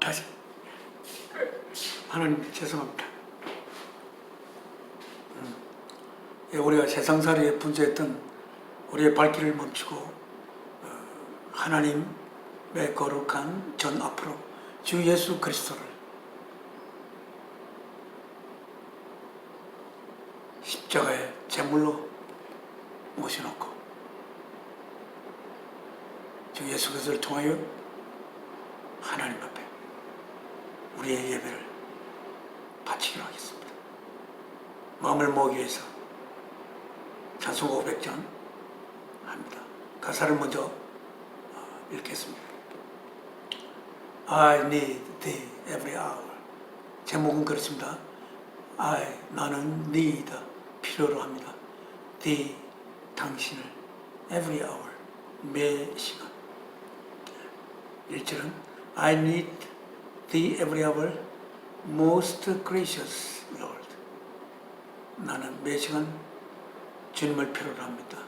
다시 하나님 죄송합니다. 우리가 세상살이에 분주했던 우리의 발길을 멈추고 하나님의 거룩한 전 앞으로 주 예수 그리스도를 십자가의 제물로 모셔놓고 주 예수 그리스도를 통하여 하나님 앞에 우리의 예배를 바치기로 하겠습니다. 마음을 모으기 위해서 찬송 500전 합니다. 가사를 먼저 읽겠습니다. I need thee every hour. 제목은 그렇습니다. 나는 need, 필요로 합니다. thee, 당신을 every hour, 매 시간. 1절은 I need thee every hour, most gracious Lord. 나는 매 시간 주님을 필요로 합니다.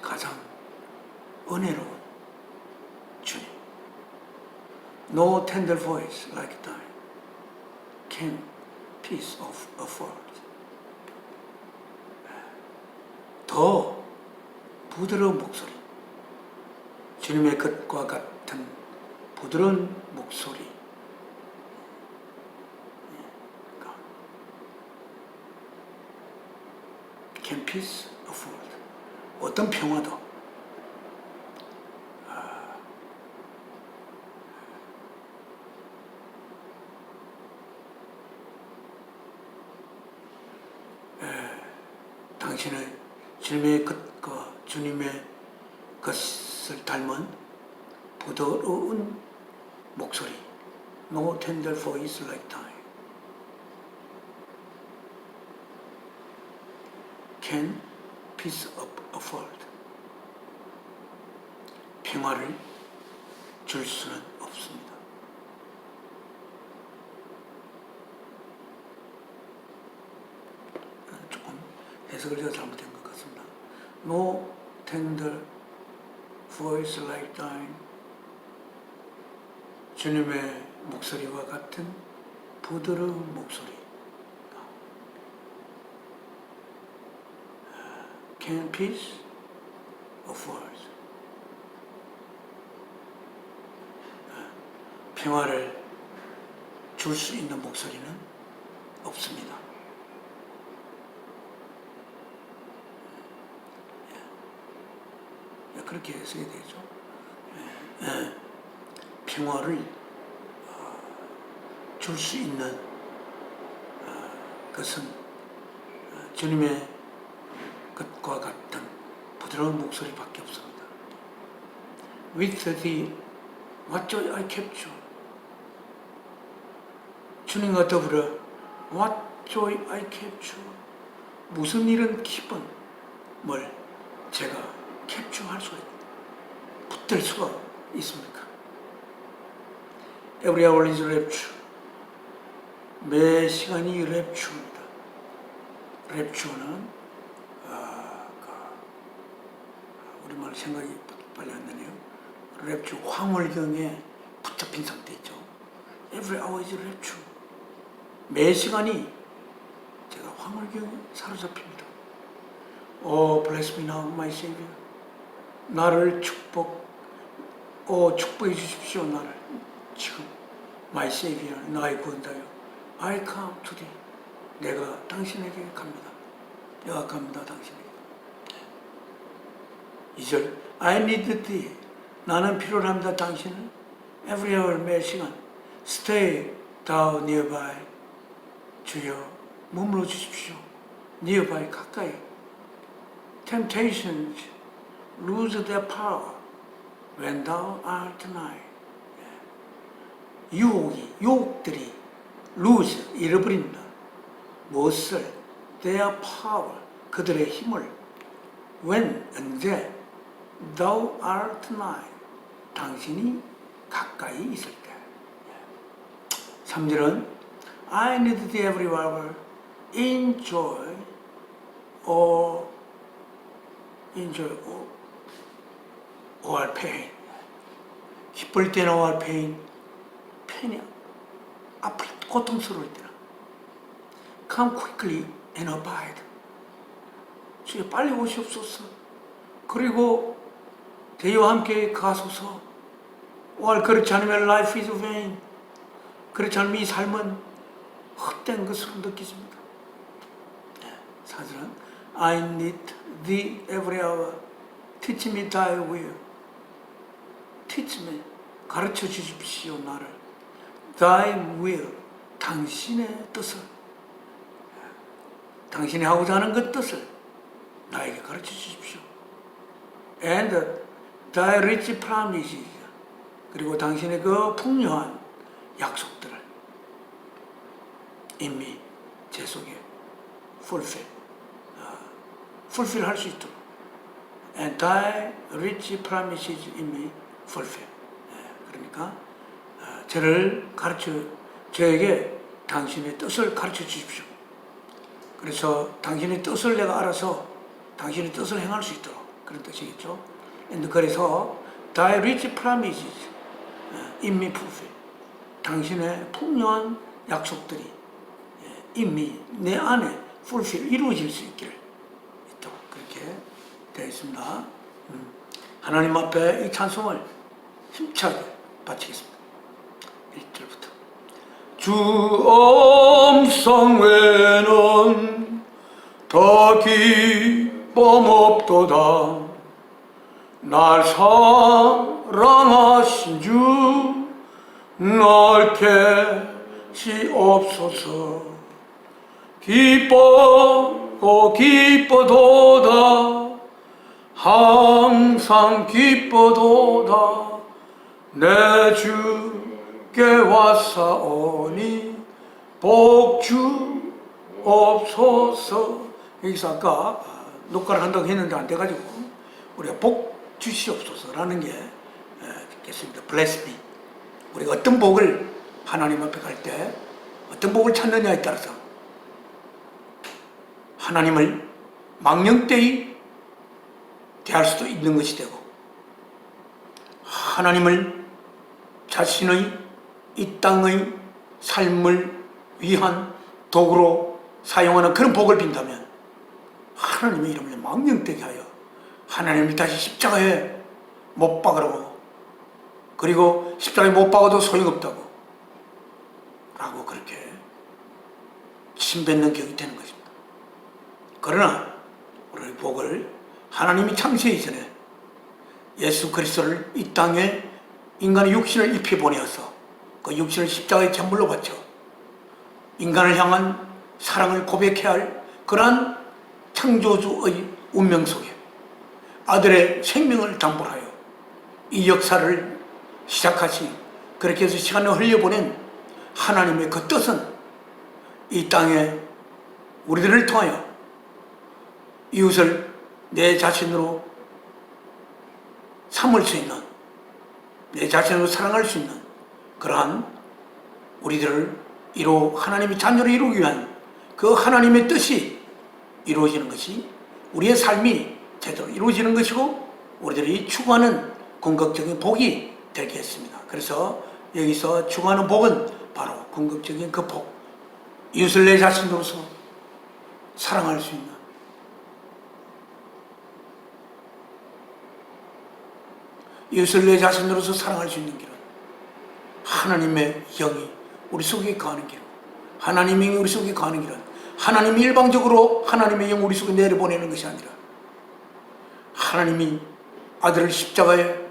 가장 은혜로운 주님. No tender voice like thine can peace afford. 더 부드러운 목소리, 주님의 것과 같은 부드러운 목소리, can peace afford. 어떤 평화도 당신의 주님의 것과 주님의 것을 닮은 부드러운 목소리. No tender voice like thine can peace afford. 평화를 줄 수는 없습니다. 조금 해석을 제가 잘못된 것 같습니다. No tender voice like thine. 주님의 목소리와 같은 부드러운 목소리. Can peace afford. 평화를 줄 수 있는 목소리는 없습니다. 그렇게 써야 되죠. 평화를 줄 수 있는 것은 주님의 것과 같은 부드러운 목소리밖에 없습니다. With thee, what joy I capture. 주님과 더불어 what joy I capture. 무슨 일은 기쁨을 제가 캡처할 수가 붙들 수가 있습니까? Every hour is rapture. 매 시간이 랩추어입니다. 랩추어는 우리말 생각이 빨리 안 나네요. 랩추어, 황홀경에 붙잡힌 상태 있죠. Every hour is rapture. 매 시간이 제가 황홀경에 사로잡힙니다. Oh, bless me now, my Savior. 나를 축복해 주십시오. 나를 지금 my Savior, 나의 구원자여. I come to thee. 내가 당신에게 갑니다. 내가 갑니다, 당신에게. 2절 I need thee. 나는 필요로 합니다, 당신을. Every hour, 매 시간. Stay thou nearby. 주여 머물러 주십시오. nearby, 가까이. Temptations lose their power when thou art nigh. 유혹들이 lose, 잃어버린다. 무엇을? their power, 그들의 힘을. when, 언제? thou art nigh, 당신이 가까이 있을 때. 3절은 I need thee every hour, in joy or pain. 기쁠 때는 or pain, 페인이 아플 고통스러울 때는 come quickly and abide. 주여 빨리 오시옵소서. 그리고 대와 함께 가소서. 그렇지 않으면 life is vain. 그렇지 않으면 이 삶은 헛된 것으로 느껴집니다. 사실은 I need thee every hour. Teach me thy will. Teach me. 가르쳐 주십시오 나를. Thy will. 당신의 뜻을. 당신이 하고자 하는 그 뜻을 나에게 가르쳐 주십시오. And thy rich promises. 그리고 당신의 그 풍요한 약속들을 이미 제 속에 fulfill 할 수 있도록. And thy rich promises in me fulfill. 그러니까 저에게 당신의 뜻을 가르쳐 주십시오. 그래서 당신의 뜻을 내가 알아서 당신의 뜻을 행할 수 있도록 그런 뜻이겠죠. 그래서 thy rich promises in me fulfill. 당신의 풍요한 약속들이 이미 내 안에 fulfill 이루어질 수 있기를 있도록 그렇게 되어 있습니다. 하나님 앞에 이 찬송을 힘차게 바치겠습니다. 1절부터 주 음성 외에는 더 기쁨 없도다. 날 사랑하신 주 날 계시옵소서. 기뻐도다 항상 기뻐도다 내 주께 왔사오니 복 주옵소서. 여기서 아까 녹화를 한다고 했는데 안 돼가지고 우리가 복 주시옵소서라는 게 있겠습니다. Bless me. 우리가 어떤 복을 하나님 앞에 갈 때 어떤 복을 찾느냐에 따라서 하나님을 망령되이 대할 수도 있는 것이 되고 하나님을 자신의 이 땅의 삶을 위한 도구로 사용하는 그런 복을 빈다면 하나님의 이름을 망령되게 하여 하나님을 다시 십자가에 못 박으라고, 그리고 십자가에 못 박아도 소용없다고 라고 그렇게 침뱉는 격이 되는 것입니다. 그러나 우리의 복을 하나님이 창세 이전에 예수 그리스도를 이 땅에 인간의 육신을 입혀 보내어서 그 육신을 십자가에 제물로 바쳐 인간을 향한 사랑을 고백해야 할 그러한 창조주의 운명 속에 아들의 생명을 담보하여 이 역사를 시작하시, 그렇게 해서 시간을 흘려보낸 하나님의 그 뜻은 이 땅에 우리들을 통하여 이웃을 내 자신으로 삼을 수 있는, 내 자신으로 사랑할 수 있는 그러한 우리들을 하나님의 자녀로 이루기 위한 그 하나님의 뜻이 이루어지는 것이 우리의 삶이 제대로 이루어지는 것이고 우리들이 추구하는 궁극적인 복이 되겠습니다. 그래서 여기서 추구하는 복은 바로 궁극적인 그 복, 이웃을 내 자신으로서 사랑할 수 있는, 이웃을 내 자신으로서 사랑할 수 있는 길은 하나님의 영이 우리 속에 거하는 길, 하나님의 영이 우리 속에 거하는 길은 하나님이 일방적으로 하나님의 영 우리 속에 내려보내는 것이 아니라 하나님이 아들을 십자가에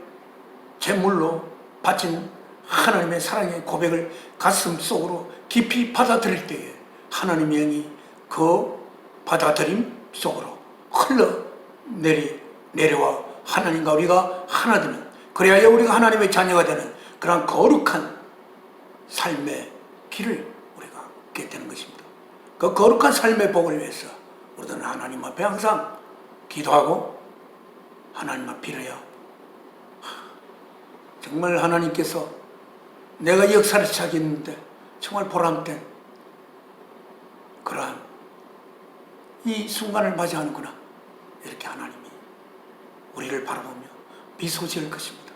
제물로 바친 하나님의 사랑의 고백을 가슴 속으로 깊이 받아들일 때에 하나님의 영이 그 받아들임 속으로 흘러내려와 하나님과 우리가 하나 되는, 그래야 우리가 하나님의 자녀가 되는 그러한 거룩한 삶의 길을 우리가 걷게 되는 것입니다. 그 거룩한 삶의 복을 위해서 우리들은 하나님 앞에 항상 기도하고 하나님 앞에 빌어요. 정말 하나님께서 내가 역사를 시작했는데 정말 보람된 그러한 이 순간을 맞이하는구나, 이렇게 하나님이 우리를 바라보며 미소 지을 것입니다.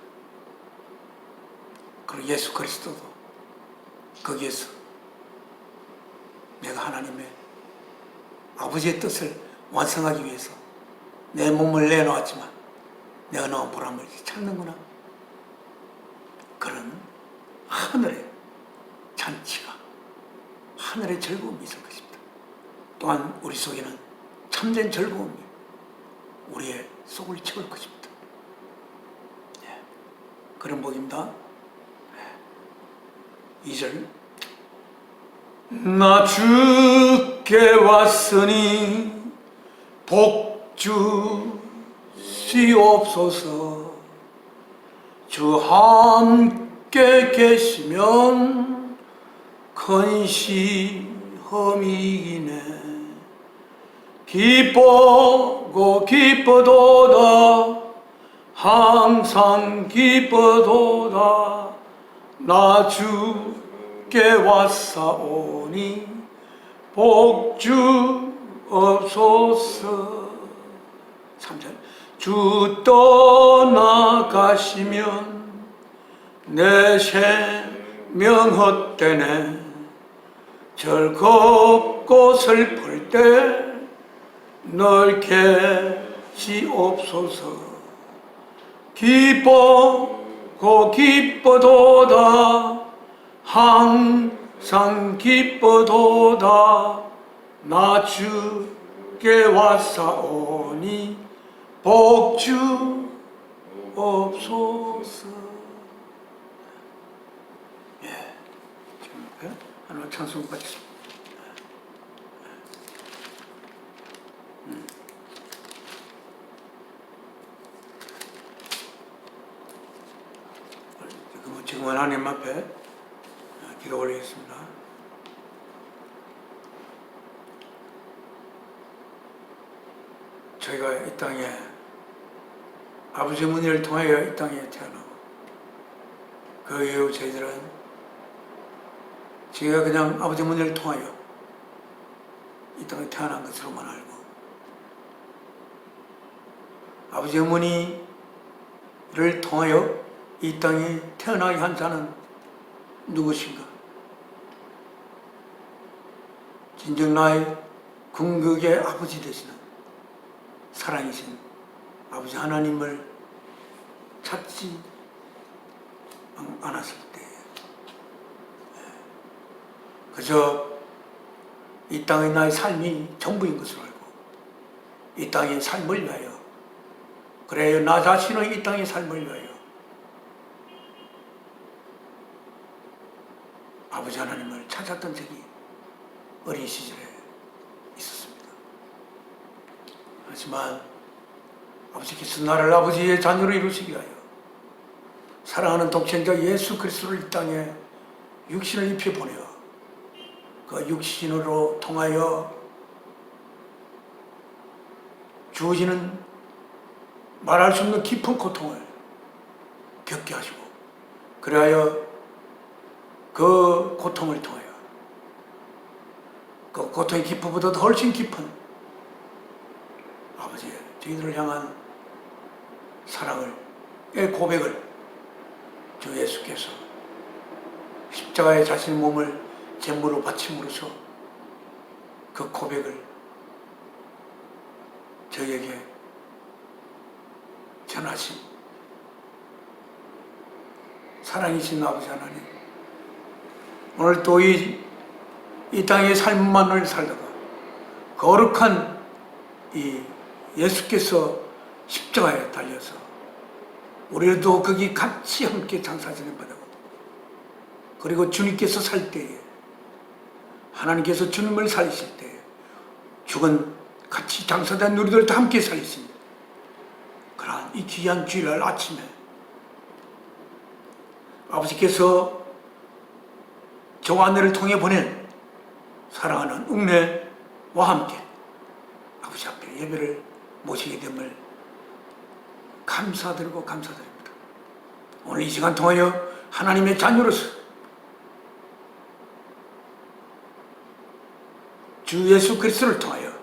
그리고 예수 그리스도도 거기에서 내가 하나님의 아버지의 뜻을 완성하기 위해서 내 몸을 내놓았지만 내가 너무 보람을 찾는구나. 그런 하늘의 잔치가, 하늘의 즐거움이 있을 것입니다. 또한 우리 속에는 참된 즐거움이 우리의 속을 채울 것입니다. 그런 복입니다. 2절, 나 주께 왔으니 복 주시옵소서. 주 함께 계시면 큰 시험이 이기네. 기쁘고 기쁘도다 항상 기쁘도다 나 주께 왔사오니 복 주옵소서. 3절, 주 떠나가시면 내 생명 헛되네. 즐겁고 슬플 때 널 계시옵소서. 기쁘고 기쁘도다 항상 기쁘도다 나 주께 왔사오니 복 주옵소서. 지금 하나님 찬송 받겠습니다. 지금 하나님 앞에 기도 올리겠습니다. 저희가 이 땅에 아버지 문의를 통하여 이 땅에 태어나고 그 이후 저희들은 저희가 그냥 아버지 문의를 통하여 이 땅에 태어난 것으로만 알고 아버지 문의를 통하여 이 땅에 태어나게 한 자는 누구신가? 진정 나의 궁극의 아버지 되시는 사랑이신 아버지 하나님을 찾지 않았을 때 그저 이 땅의 나의 삶이 전부인 것을 알고 이 땅의 삶을 위하여, 그래야 나 자신의 이 땅의 삶을 위하여 아버지 하나님을 찾았던 적이 어린 시절에 있었습니다. 하지만 아버지께서 나를 아버지의 자녀로 이루시기 위하여 사랑하는 독생자 예수 그리스도를 이 땅에 육신을 입혀 보내어 그 육신으로 통하여 주어지는 말할 수 없는 깊은 고통을 겪게 하시고, 그리하여 그 고통을 통하여 그 고통의 깊이보다도 훨씬 깊은 아버지의 저희들을 향한 사랑을, 고백을 주 예수께서 십자가에 자신의 몸을 제물로 바침으로써 그 고백을 저에게 전하신 사랑이신 아버지 하나님, 오늘 또 이 땅의 삶만을 살다가 거룩한 이 예수께서 십자가에 달려서 우리도 거기 같이 함께 장사진을 받고, 그리고 주님께서 살 때에 하나님께서 주님을 살리실 때에 죽은 같이 장사된 우리들도 함께 살리십니다. 그러한 이 귀한 주일날 아침에 아버지께서 저와 아내를 통해 보낸 사랑하는 웅내와 함께 아버지 앞에 예배를 모시게 됨을 감사드리고 감사드립니다. 오늘 이 시간 통하여 하나님의 자녀로서 주 예수 그리스도를 통하여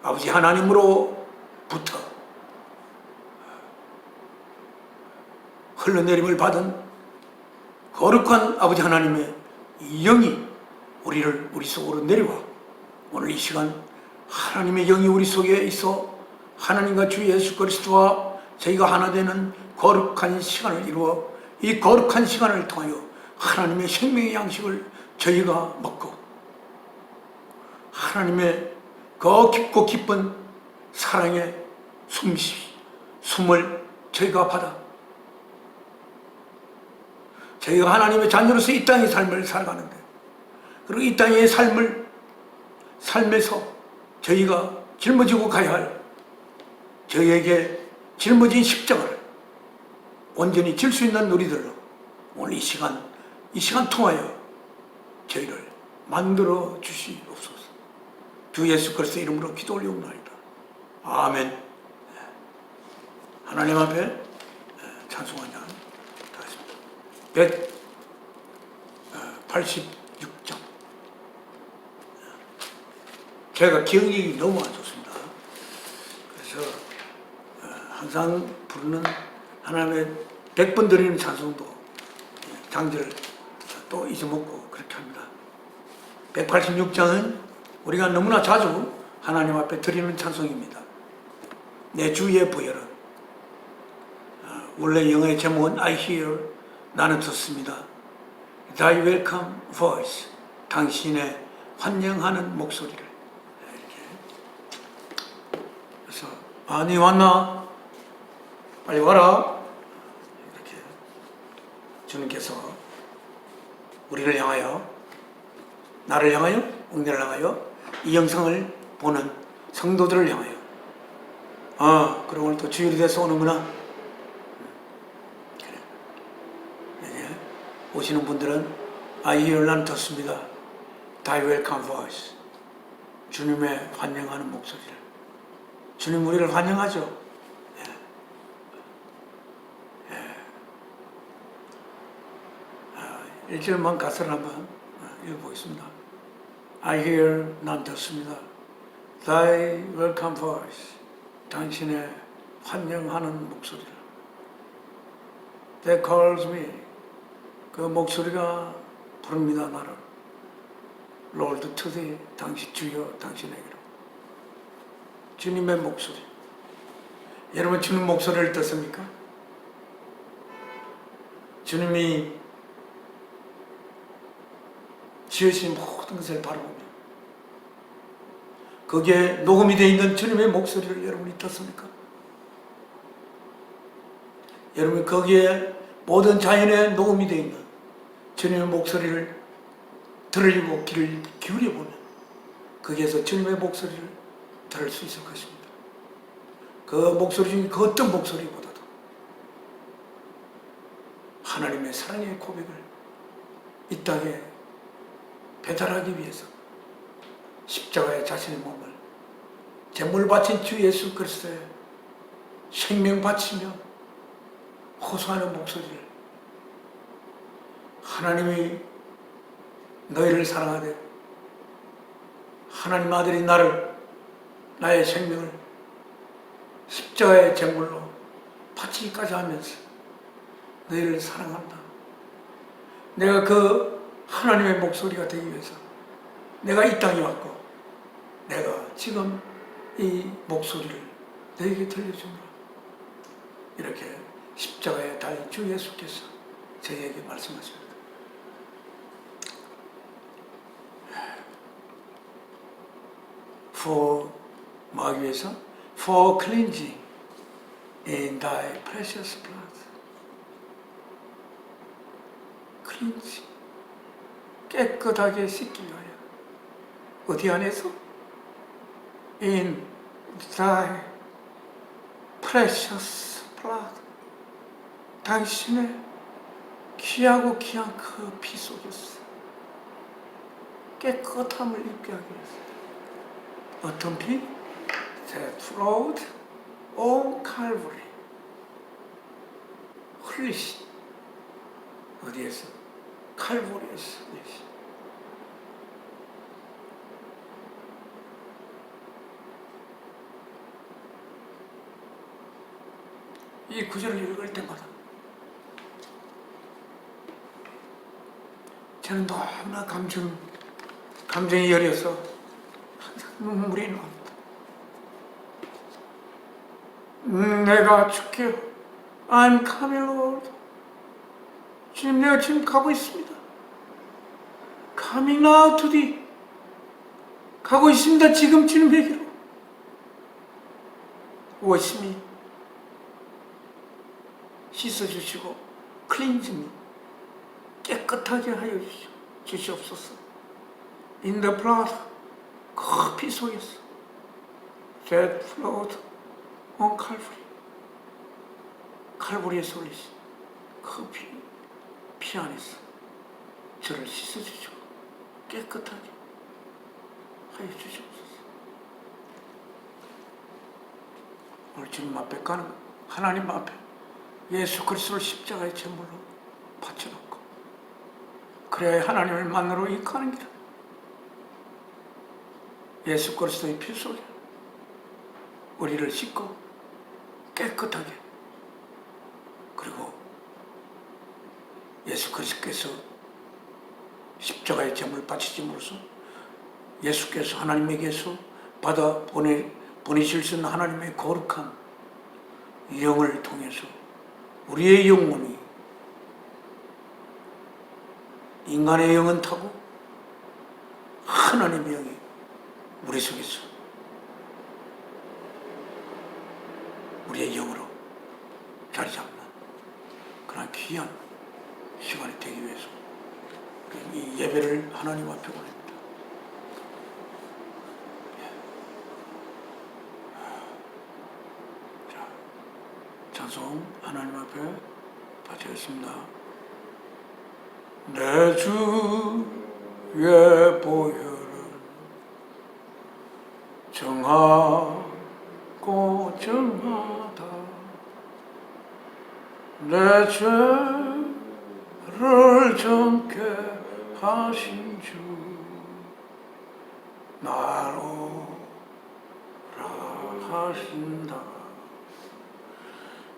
아버지 하나님으로부터 흘러내림을 받은 거룩한 아버지 하나님의 이 영이 우리 속으로 내려와 오늘 이 시간 하나님의 영이 우리 속에 있어 하나님과 주 예수 그리스도와 저희가 하나 되는 거룩한 시간을 이루어 이 거룩한 시간을 통하여 하나님의 생명의 양식을 저희가 먹고 하나님의 그 깊고 깊은 사랑의 숨을 저희가 받아 저희가 하나님의 자녀로서 이 땅의 삶을 살아가는데 그리고 이 땅의 삶에서 저희가 짊어지고 가야 할 저희에게 짊어진 십자가를 온전히 질 수 있는 우리들로 오늘 이 시간 통하여 저희를 만들어 주시옵소서. 주 예수 그리스도 이름으로 기도 올리옵나이다. 아멘. 하나님 앞에 찬송하냐 하겠습니다. 186장. 제가 기억력이 너무 안 좋습니다. 그래서 항상 부르는 하나님의 100번 드리는 찬송도 장절 또 잊어먹고 그렇게 합니다. 186장은 우리가 너무나 자주 하나님 앞에 드리는 찬송입니다. 내 주의 부여는 원래 영어의 제목은 I hear 나는 듣습니다. Thy welcome voice 당신의 환영하는 목소리를 이렇게 그래서 네 왔나? 빨리 와라. 이렇게 주님께서 우리를 향하여 나를 향하여 웅대를 향하여 이 영상을 보는 성도들을 향하여 그럼 오늘 또 주일이 돼서 오는구나. 그래. 네. 오시는 분들은 I hear 나는 듣습니다. Thy welcome voice 주님의 환영하는 목소리를 주님 우리를 환영하죠. 네. 1절만 가사를 한번 읽어보겠습니다. I hear 난 듣습니다. Thy welcome voice 당신의 환영하는 목소리를 That calls me 그 목소리가 부릅니다 나를 Lord to thee 당신 주여 당신에게로 주님의 목소리 여러분 주님 목소리를 듣습니까? 주님이 지으신 모든 것을 바라보며 거기에 녹음이 되어 있는 주님의 목소리를 여러분이 듣습니까? 여러분 거기에 모든 자연에 녹음이 되어 있는 주님의 목소리를 들으려고 귀를 기울여보면 거기에서 주님의 목소리를 들을 수 있을 것입니다. 그 목소리 중에 그 어떤 목소리보다도 하나님의 사랑의 고백을 이 땅에 배달하기 위해서 십자가에 자신의 몸을 제물 바친 주 예수 그리스도의 생명 바치며 호소하는 목소리를 하나님이 너희를 사랑하되 하나님 아들이 나의 생명을 십자가의 제물로 바치기까지 하면서 너희를 사랑한다. 내가 그 하나님의 목소리가 되기 위해서 내가 이 땅에 왔고 내가 지금 이 목소리를 너에게 들려주노라. 이렇게 십자가에 달린 주 예수께서 저희에게 말씀하십니다. 뭐 하기 위해서? For cleansing in thy precious blood. cleansing. 깨끗하게 씻기 위하여. 어디 안에서? In thy precious blood. 당신의 귀하고 귀한 그 피 속에서 깨끗함을 입게 하기 위해서. 어떤 피? That flowed on Calvary. 흘리신 어디에서? 칼보리에서 흘리신. 이 구절을 읽을 때마다 저는 너무나 감정이 여려서 눈물이 납니다. 내가 줄게요. I'm coming, Lord. 주님, 내가 지금 가고 있습니다. Coming now to thee. 가고 있습니다. 지금 주님에게로. 워시미 씻어주시고 클린징 깨끗하게 하여 주시옵소서. In the blood, 그 피 속에서 that flowed on Calvary, 칼보리에서 흘리신 그 피 안에서 저를 씻어주시고 깨끗하게 하여 주시옵소서. 오늘 주님 앞에 가는 하나님 앞에 예수 그리스도를 십자가의 제물로 바쳐놓고 그래야 하나님을 만나러 이가는 길. 예수 그리스도의 피 속에 우리를 씻고 깨끗하게, 그리고 예수 그리스도께서 십자가의 제물을 바치심으로써 예수께서 하나님에게서 받아 보내실 수 있는 하나님의 거룩한 영을 통해서 우리의 영혼이, 인간의 영은 타고 하나님의 영이 우리 속에서 우리의 영으로 자리 잡는 그런 귀한 시간이 되기 위해서 이 예배를 하나님 앞에 보냅니다. 자, 찬송 하나님 앞에 바치겠습니다. 내 주의 보혈은 정하고 정하다. 내 죄를 정케 하신 주 나로 하신다.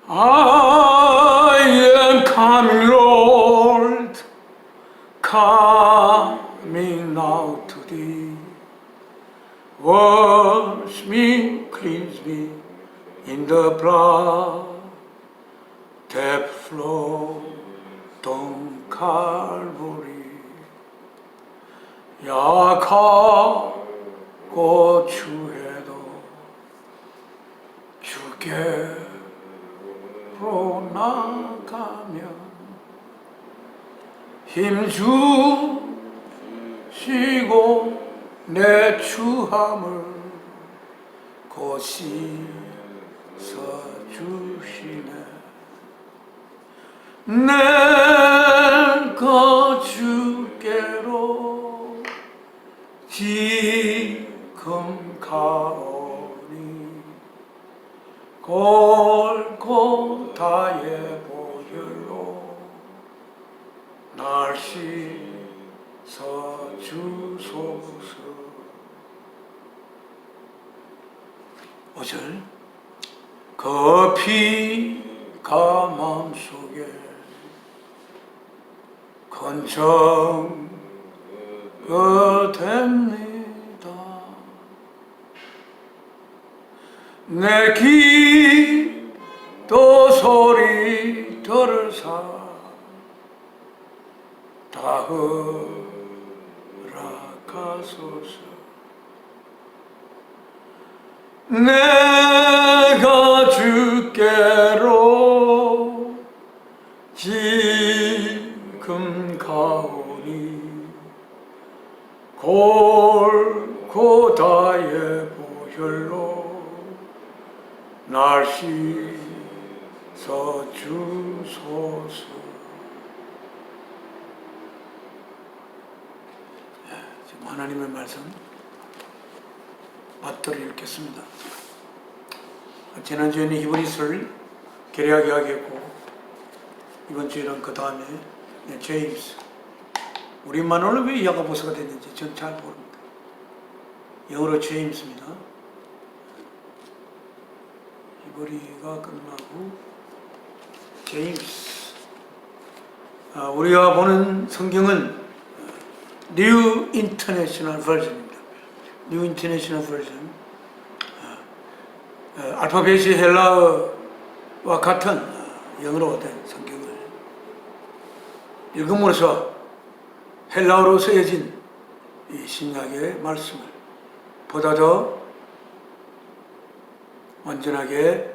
I am coming, Lord, coming now to thee. Wash me, cleanse me in the blood that flowed on Calvary. 약하고 추해도 주께로 나가면 힘주시고 내 추함을 곧 씻어주시네. 내가 주께로 지금 가오니 골고다의 보혈로 날 씻어주소서. 5절 그 피가 마음속에 건정됩니다. 내 기도 소리 들으사 다 허락하소서. 내가 주께로 지금 가오니 골고다의 보혈로 날 씻어주소서. 지금 하나님의 말씀 맞들어 읽겠습니다. 지난주에는 히브리서를 개략 이야기했고 이번 주에는 그 다음에 제임스. 우리말로는 왜 야고보서가 됐는지 전 잘 모릅니다. 영어로 제임스입니다. 히브리가 끝나고 제임스. 우리가 보는 성경은 New International Version입니다. New International Version. 알파벳이 헬라어와 같은 영어로 된 성경을 읽음으로써 헬라어로 쓰여진 이 신약의 말씀을 보다 더 완전하게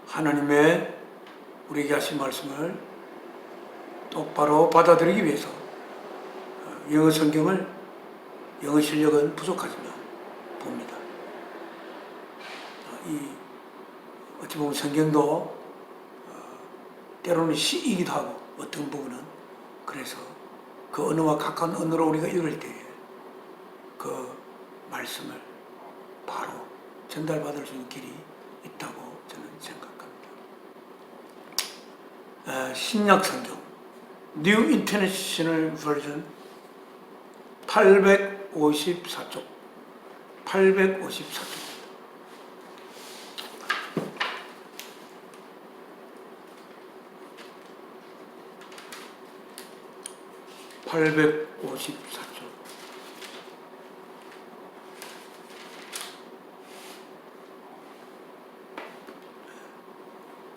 하나님의 우리에게 하신 말씀을 똑바로 받아들이기 위해서 영어 성경을 영어 실력은 부족하지만 봅니다. 어찌 보면 성경도 때로는 시이기도 하고 어떤 부분은 그래서 그 언어와 가까운 언어로 우리가 읽을 때에 그 말씀을 바로 전달받을 수 있는 길이 있다고 저는 생각합니다. 신약 성경 New International Version 854쪽 854쪽 854쪽.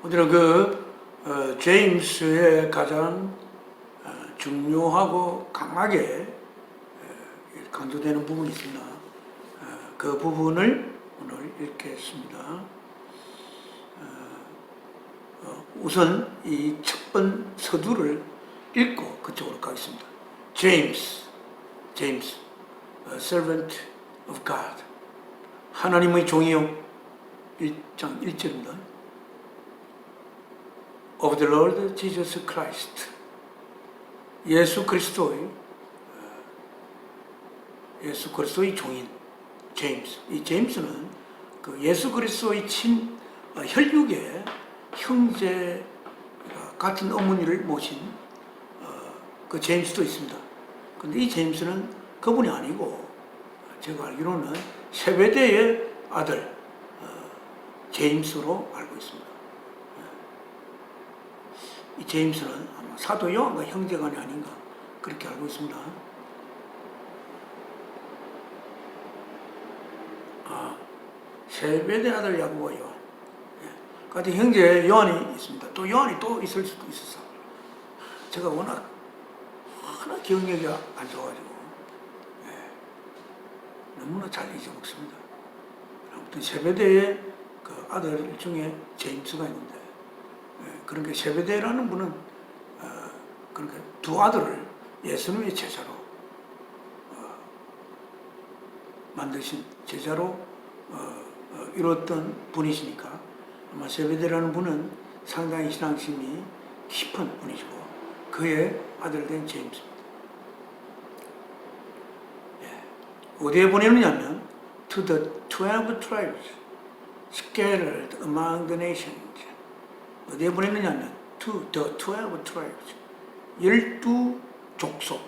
오늘은 제임스의 가장 중요하고 강하게 강조되는 부분이 있습니다. 그 부분을 오늘 읽겠습니다. 우선 이 첫 번 서두를 읽고 그쪽으로 가겠습니다. James, a servant of God. 하나님의 종이요. 1장 1절입니다. Of the Lord Jesus Christ. 예수 그리스도의 종인 제임스. 이 제임스는 그 예수 그리스도의 혈육의 형제 같은 어머니를 모신 그 제임스도 있습니다. 근데 이 제임스는 그분이 아니고 제가 알기로는 세베대의 아들 제임스로 알고 있습니다. 이 제임스는 아마 사도 요한과 형제간이 아닌가 그렇게 알고 있습니다. 세베대 아들 야고보와 요한. 같은 형제 요한이 있습니다. 또 요한이 또 있을 수도 있었어. 제가 워낙 기억력이 안 좋아가지고 너무나 잘 잊어먹습니다. 아무튼 세베대의 그 아들 중에 제임스가 있는데 그러니까 세베대라는 분은 그러니까 두 아들을 예수님의 제자로 만드신 제자로 이뤘던 분이시니까 아마 세베대라는 분은 상당히 신앙심이 깊은 분이시고 그의 아들 된 제임스입니다. 어디에 보내느냐면 to the 12 tribes scattered among the nations. 어디에 보내느냐면 to the 12 tribes 12족속.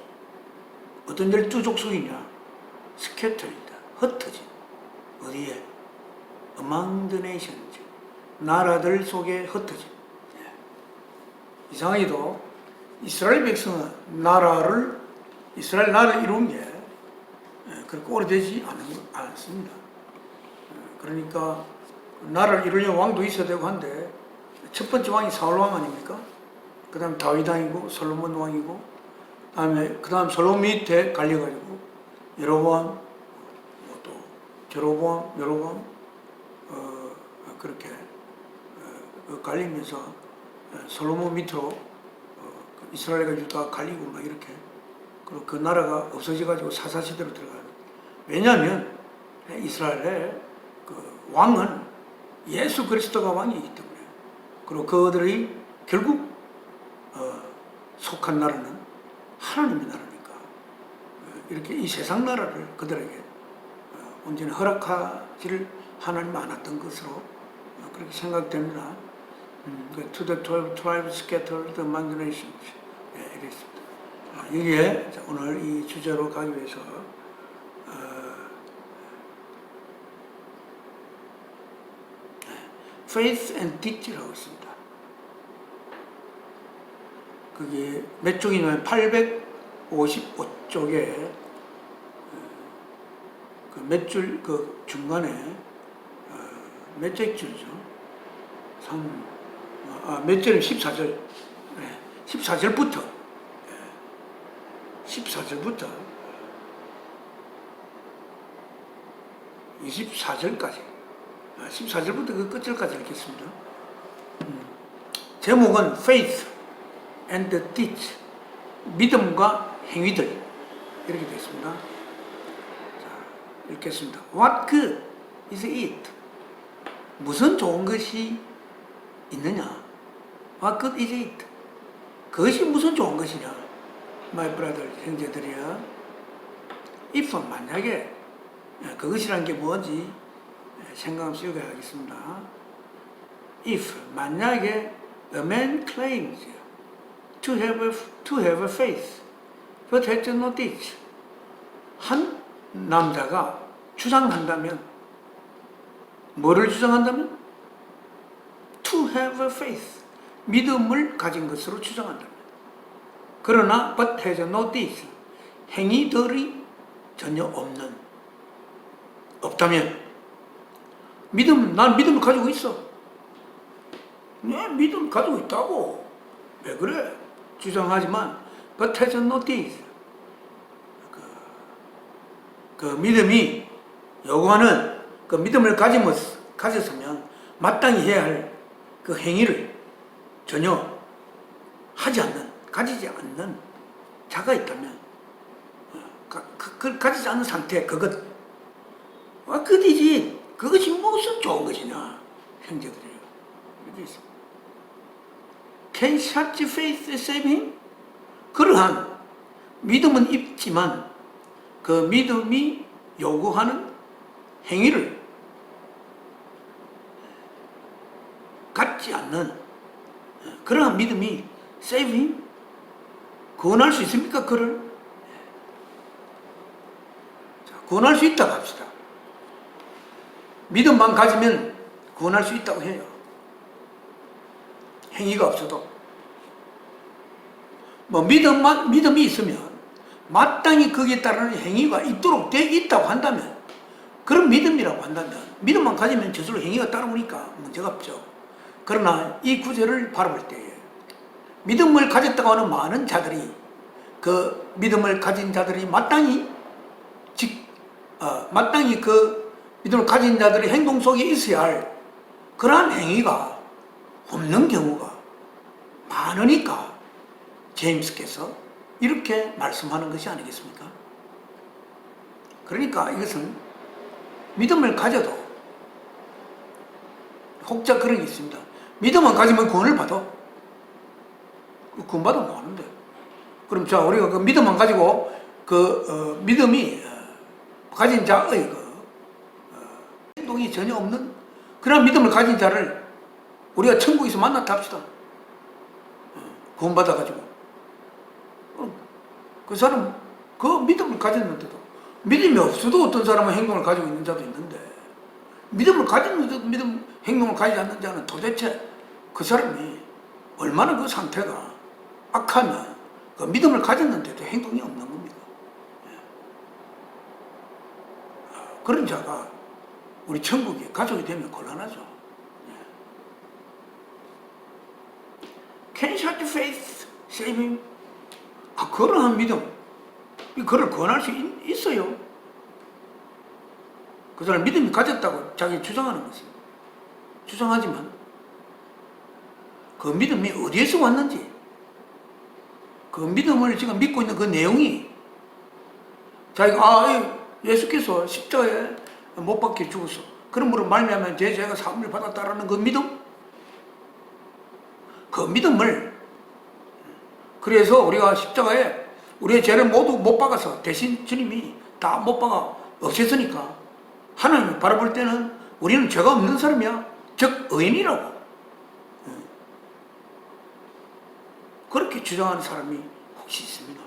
어떤 12족속이냐? scattered 흩어진. 어디에? among the nations 나라들 속에 흩어진. 이상하게도 이스라엘 백성은 이스라엘 나라를 이룬 게 그렇게 오래되지 않았습니다. 그러니까 나라를 이루려면 왕도 있어야 되고 한데 첫 번째 왕이 사울 왕 아닙니까? 그 다음 다윗 왕이고 솔로몬 왕이고 그 다음 솔로몬 밑에 갈려가지고 여로보암 또 여로보암 그렇게 갈리면서 솔로몬 밑으로 이스라엘과 유다가 갈리고 막 이렇게 그리고 그 나라가 없어져가지고 사사시대로 들어가요. 왜냐하면 이스라엘의 그 왕은 예수 그리스도가 왕이기 때문에 그리고 그들이 결국 속한 나라는 하나님의 나라니까 이렇게 이 세상 나라를 그들에게 온전히 허락하지를 하나님 않았던 것으로 그렇게 생각됩니다. To the 12 tribes scattered among the nations. 이랬습니다. 여기에 오늘 이 주제로 가기 위해서 faith and deed라고 있습니다. 그게 몇 쪽이냐면 854쪽 55쪽에 그 몇 줄 그 중간에 몇째 줄이죠? 몇 절은 14절. 14절부터 14절부터 24절까지 14절부터 그 끝절까지 읽겠습니다. 제목은 Faith and Deeds, 믿음과 행위들, 이렇게 되어 있습니다. 자, 읽겠습니다. What good is it? 무슨 좋은 것이 있느냐? What good is it? 그것이 무슨 좋은 것이냐? My brother, 형제들이야. if, 만약에 그것이란 게 뭔지 생각 한번 씌우게 하겠습니다. if, 만약에 a man claims to have a faith but has no deeds, 한 남자가 주장한다면, 뭐를 주장한다면? to have a faith, 믿음을 가진 것으로 주장한다면. 그러나 but has no deeds, 행위들이 전혀 없다면, 난 믿음을 가지고 있어. 내 믿음 가지고 있다고. 왜 그래? 주장하지만 but has no deeds, 그 믿음이 요구하는 그 믿음을 가졌으면 마땅히 해야 할 그 행위를 전혀 가지지 않는 자가 있다면, 가지지 않는 상태, 그것이지. 그것이 무슨 좋은 것이냐, 형제들이에요. 이렇게 있습니다. Can such faith save him? 그러한 믿음은 있지만 그 믿음이 요구하는 행위를 갖지 않는 그러한 믿음이 save him? 구원할 수 있습니까? 그를? 자, 구원할 수 있다고 합시다. 믿음만 가지면 구원할 수 있다고 해요. 행위가 없어도. 믿음이 있으면 마땅히 거기에 따르는 행위가 있도록 돼 있다고 한다면, 그런 믿음이라고 한다면, 믿음만 가지면 저절로 행위가 따라오니까 문제가 없죠. 그러나 이 구절을 바라볼 때에 믿음을 가졌다고 하는 많은 자들이, 그 믿음을 가진 자들이 마땅히 그 믿음을 가진 자들의 행동 속에 있어야 할 그러한 행위가 없는 경우가 많으니까 제임스께서 이렇게 말씀하는 것이 아니겠습니까? 그러니까 이것은 믿음을 가져도, 혹자 그런 게 있습니다. 믿음만 가지면 구원을 받아. 구원받으면 뭐하는데? 그럼 자, 우리가 그 믿음만 가지고 믿음이 가진 자의 행동이 전혀 없는 그런 믿음을 가진 자를 우리가 천국에서 만났다 합시다. 구원받아가지고. 그 사람, 그 믿음을 가졌는데도, 믿음이 없어도 어떤 사람은 행동을 가지고 있는 자도 있는데, 믿음을 가지면서도 행동을 가지지 않는 자는 도대체 그 사람이 얼마나 그 상태가 악하면 그 믿음을 가졌는데도 행동이 없는 겁니다. 그런 자가 우리 천국에 가족이 되면 곤란하죠. Can such faith save him? 그러한 믿음, 그를 구원할 수 있어요. 그 사람 믿음이 가졌다고 자기 주장하는 것입니다. 주장하지만 그 믿음이 어디에서 왔는지, 그 믿음을 지금 믿고 있는 그 내용이, 자기가 예수께서 십자가에 못 박혀 죽었어, 그러므로 말미암아 제 죄가 사함을 받았다라는 그 믿음, 그 믿음을, 그래서 우리가 십자가에 우리의 죄를 모두 못 박아서 대신 주님이 다 못 박아 없앴으니까 하나님을 바라볼 때는 우리는 죄가 없는 사람이야, 즉 의인이라고 그렇게 주장하는 사람이 혹시 있습니다.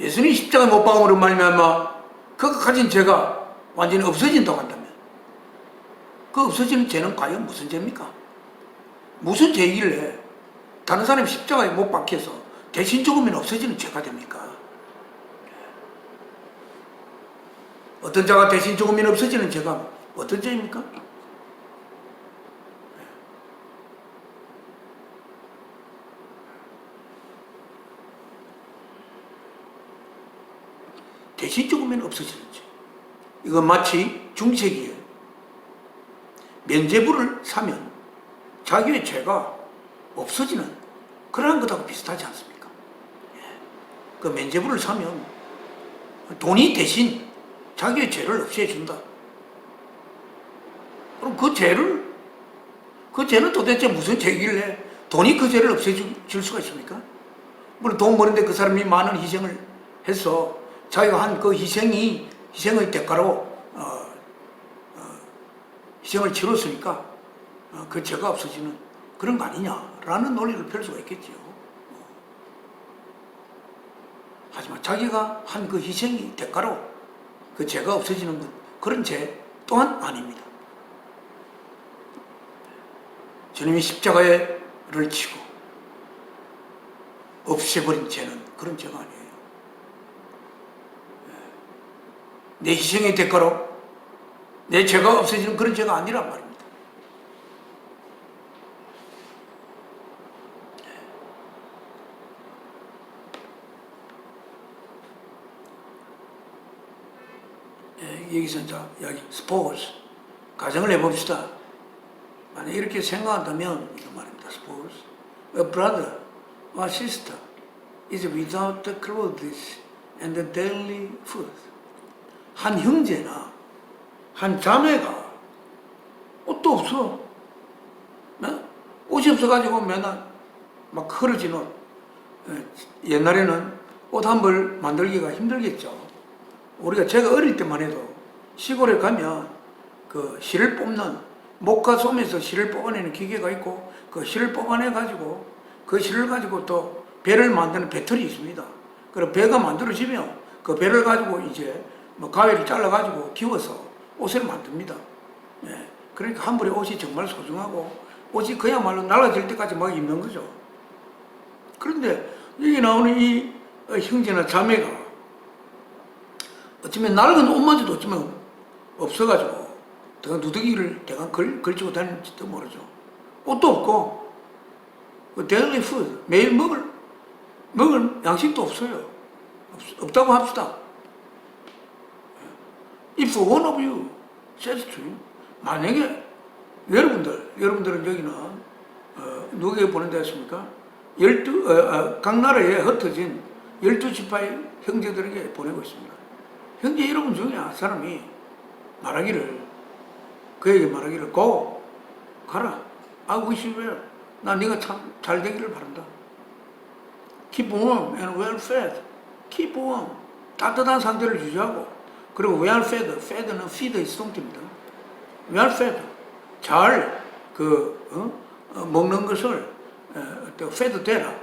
예수님이 십자가에 못 박음으로 말미암아 그가 가진 죄가 완전히 없어진다고 한다면, 그 없어지는 죄는 과연 무슨 죄입니까? 무슨 죄이길래 다른 사람이 십자가에 못 박혀서 대신 죽으면 없어지는 죄가 됩니까? 어떤 자가 대신 죽으면 없어지는 죄가 어떤 죄입니까? 대신 죽으면 없어지는 죄. 이건 마치 중세기에 면죄부를 사면 자기의 죄가 없어지는 그러한 것하고 비슷하지 않습니까? 그 면죄부를 사면 돈이 대신 자기의 죄를 없애준다. 그럼 그 죄는 도대체 무슨 죄길래 돈이 그 죄를 없애줄 수가 있습니까? 물론 돈 버는데 그 사람이 많은 희생을 해서 자기가 한 그 희생의 대가로 희생을 치렀으니까 그 죄가 없어지는 그런 거 아니냐라는 논리를 펼 수가 있겠지요. 하지만 자기가 한 그 희생의 대가로 그 죄가 없어지는 것, 그런 죄 또한 아닙니다. 주님이 십자가를 치고 없애버린 죄는 그런 죄가 아니에요. 내 희생의 대가로 내 죄가 없어지는 그런 죄가 아니란 말입니다. 여기서 이제 여기 suppose 가정을 해봅시다. 만약 이렇게 생각한다면 이런 말입니다. Suppose a brother or sister is without the clothes and the daily food. 한 형제나 한 자매가 옷도 없어. 옷이 없어가지고 맨날 막 흐려진 옷. 옛날에는 옷 한 벌 만들기가 힘들겠죠. 제가 어릴 때만 해도 시골에 가면 그 실을 뽑는 목과 솜에서 실을 뽑아내는 기계가 있고 그 실을 뽑아내가지고 그 실을 가지고 또 배를 만드는 배틀이 있습니다. 그리고 배가 만들어지면 그 배를 가지고 이제 뭐 가위를 잘라가지고 기워서 옷을 만듭니다. 그러니까 한 벌의 옷이 정말 소중하고 옷이 그야말로 날아질 때까지 막 입는 거죠. 그런데 여기 나오는 이 형제나 자매가 어쩌면 낡은 옷마저도 어쩌면 없어가지고 대강 누더기를 대강 걸치고 다니는지도 모르죠. 옷도 없고 그 daily food 매일 먹을 양식도 없어요. 없다고 합시다. If one of you says to you, 만약에 여러분들은 여기는 누구에게 보낸다 했습니까? 각 나라에 흩어진 12지파의 형제들에게 보내고 있습니다. 형제 여러분 중에 사람이 그에게 말하기를 go, 가라. I wish you well. 난 네가 참 잘 되기를 바란다. Keep warm and well fed. Keep warm. 따뜻한 상태를 유지하고 그리고 well fed. fed는 feed의 수동태입니다. well fed. 잘 먹는 것을 fed 되라.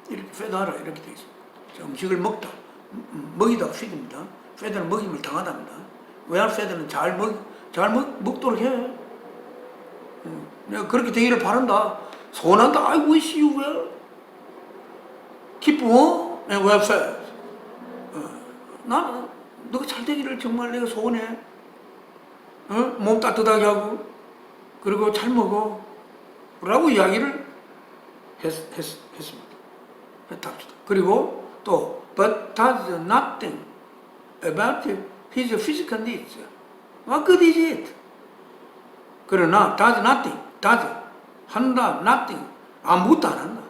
이렇게 fed 하라 이렇게 되어 있습니다. 음식을 먹이다 feed입니다. fed는 먹임을 당하답니다. well fed는 잘 먹도록 해. 내가 그렇게 되기를 바란다. 소원한다. I wish you well. Keep warm and well fed. 나는 너가 잘 되기를 정말 내가 소원해. 몸 따뜻하게 하고 그리고 잘 먹어 라고 이야기를 했습니다. 그리고 또 but does nothing about his physical needs. What good is it? 그러나 does nothing, does 한다, nothing 아무것도 안 한다.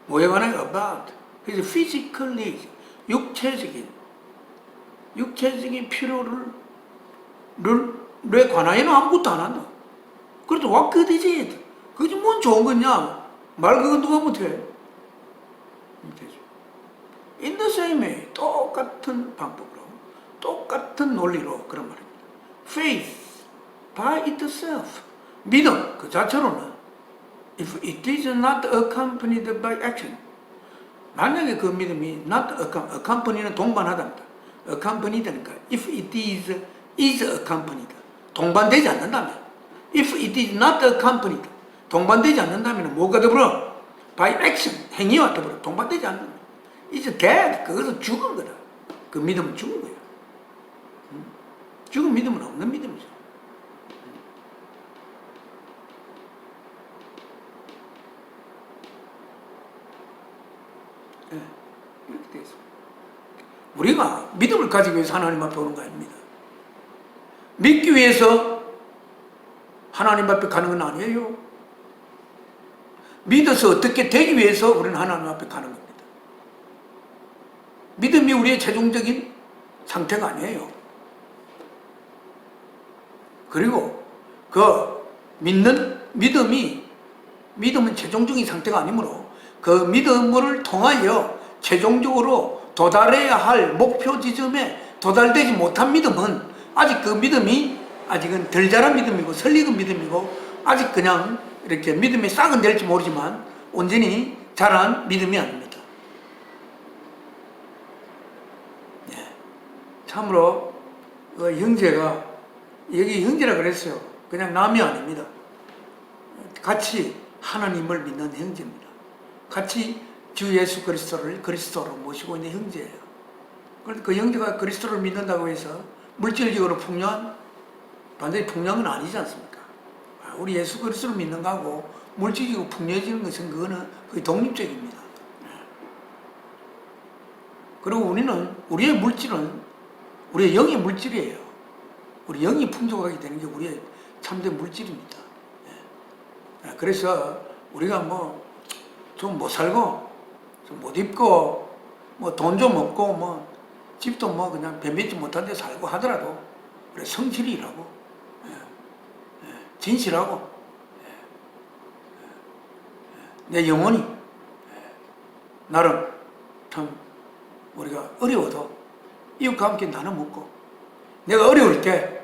뭐에 관해 about his physical needs, 육체적인 필요를 내 관하에는 아무것도 안 한다. 그래도 what good is it? 그게 뭔 좋은 거냐? 말 그건 누가 못해? In the same way, 똑같은 방법으로, 똑같은 논리로 그런 말입니다. Faith by itself, 믿음 그 자체로는 if it is not accompanied by action, 만약에 그 믿음이 not accompany는 동반하답니다. accompany되니까 if it is accompanied, 동반되지 않는다면 if it is not accompanied, 동반되지 않는다면 뭐가 되버려? by action, 행위와 더불어 동반되지 않는 거야. 이제 그것은 죽은 거다. 그 믿음은 죽은 거야. 죽은 믿음은 없는 믿음이죠. 네, 이렇게 되어 있습니다. 우리가 믿음을 가지기 위해서 하나님 앞에 오는 거 아닙니다. 믿기 위해서 하나님 앞에 가는 건 아니에요. 믿어서 어떻게 되기 위해서 우리는 하나님 앞에 가는 겁니다. 믿음이 우리의 최종적인 상태가 아니에요. 그리고 그 믿음은 최종적인 상태가 아니므로 그 믿음을 통하여 최종적으로 도달해야 할 목표 지점에 도달되지 못한 믿음은 아직 그 믿음이 아직은 덜 자란 믿음이고 설익은 믿음이고 아직 그냥 이렇게 믿음이 싹은 될지 모르지만 온전히 자란 믿음이 아닙니다. 네. 참으로 그 형제가 여기 형제라 그랬어요. 그냥 남이 아닙니다. 같이 하나님을 믿는 형제입니다. 같이 주 예수 그리스도를 그리스도로 모시고 있는 형제예요. 그런데 그 형제가 그리스도를 믿는다고 해서 물질적으로 풍요한 반드시 풍요한 건 아니지 않습니까? 우리 예수 그리스도를 믿는 거하고 물질적으로 풍요해지는 것은 그거는 거의 독립적입니다. 그리고 우리의 물질은 우리의 영의 물질이에요. 우리 영이 풍족하게 되는 게 우리의 참된 물질입니다. 그래서 우리가 뭐 좀 못 살고 좀 못 입고 뭐 돈 좀 없고 뭐 집도 뭐 그냥 변변치 못한 데 살고 하더라도 우리 성실히 일하고 진실하고 내 영혼이 나름 참 우리가 어려워도 이웃과 함께 나눠 먹고 내가 어려울 때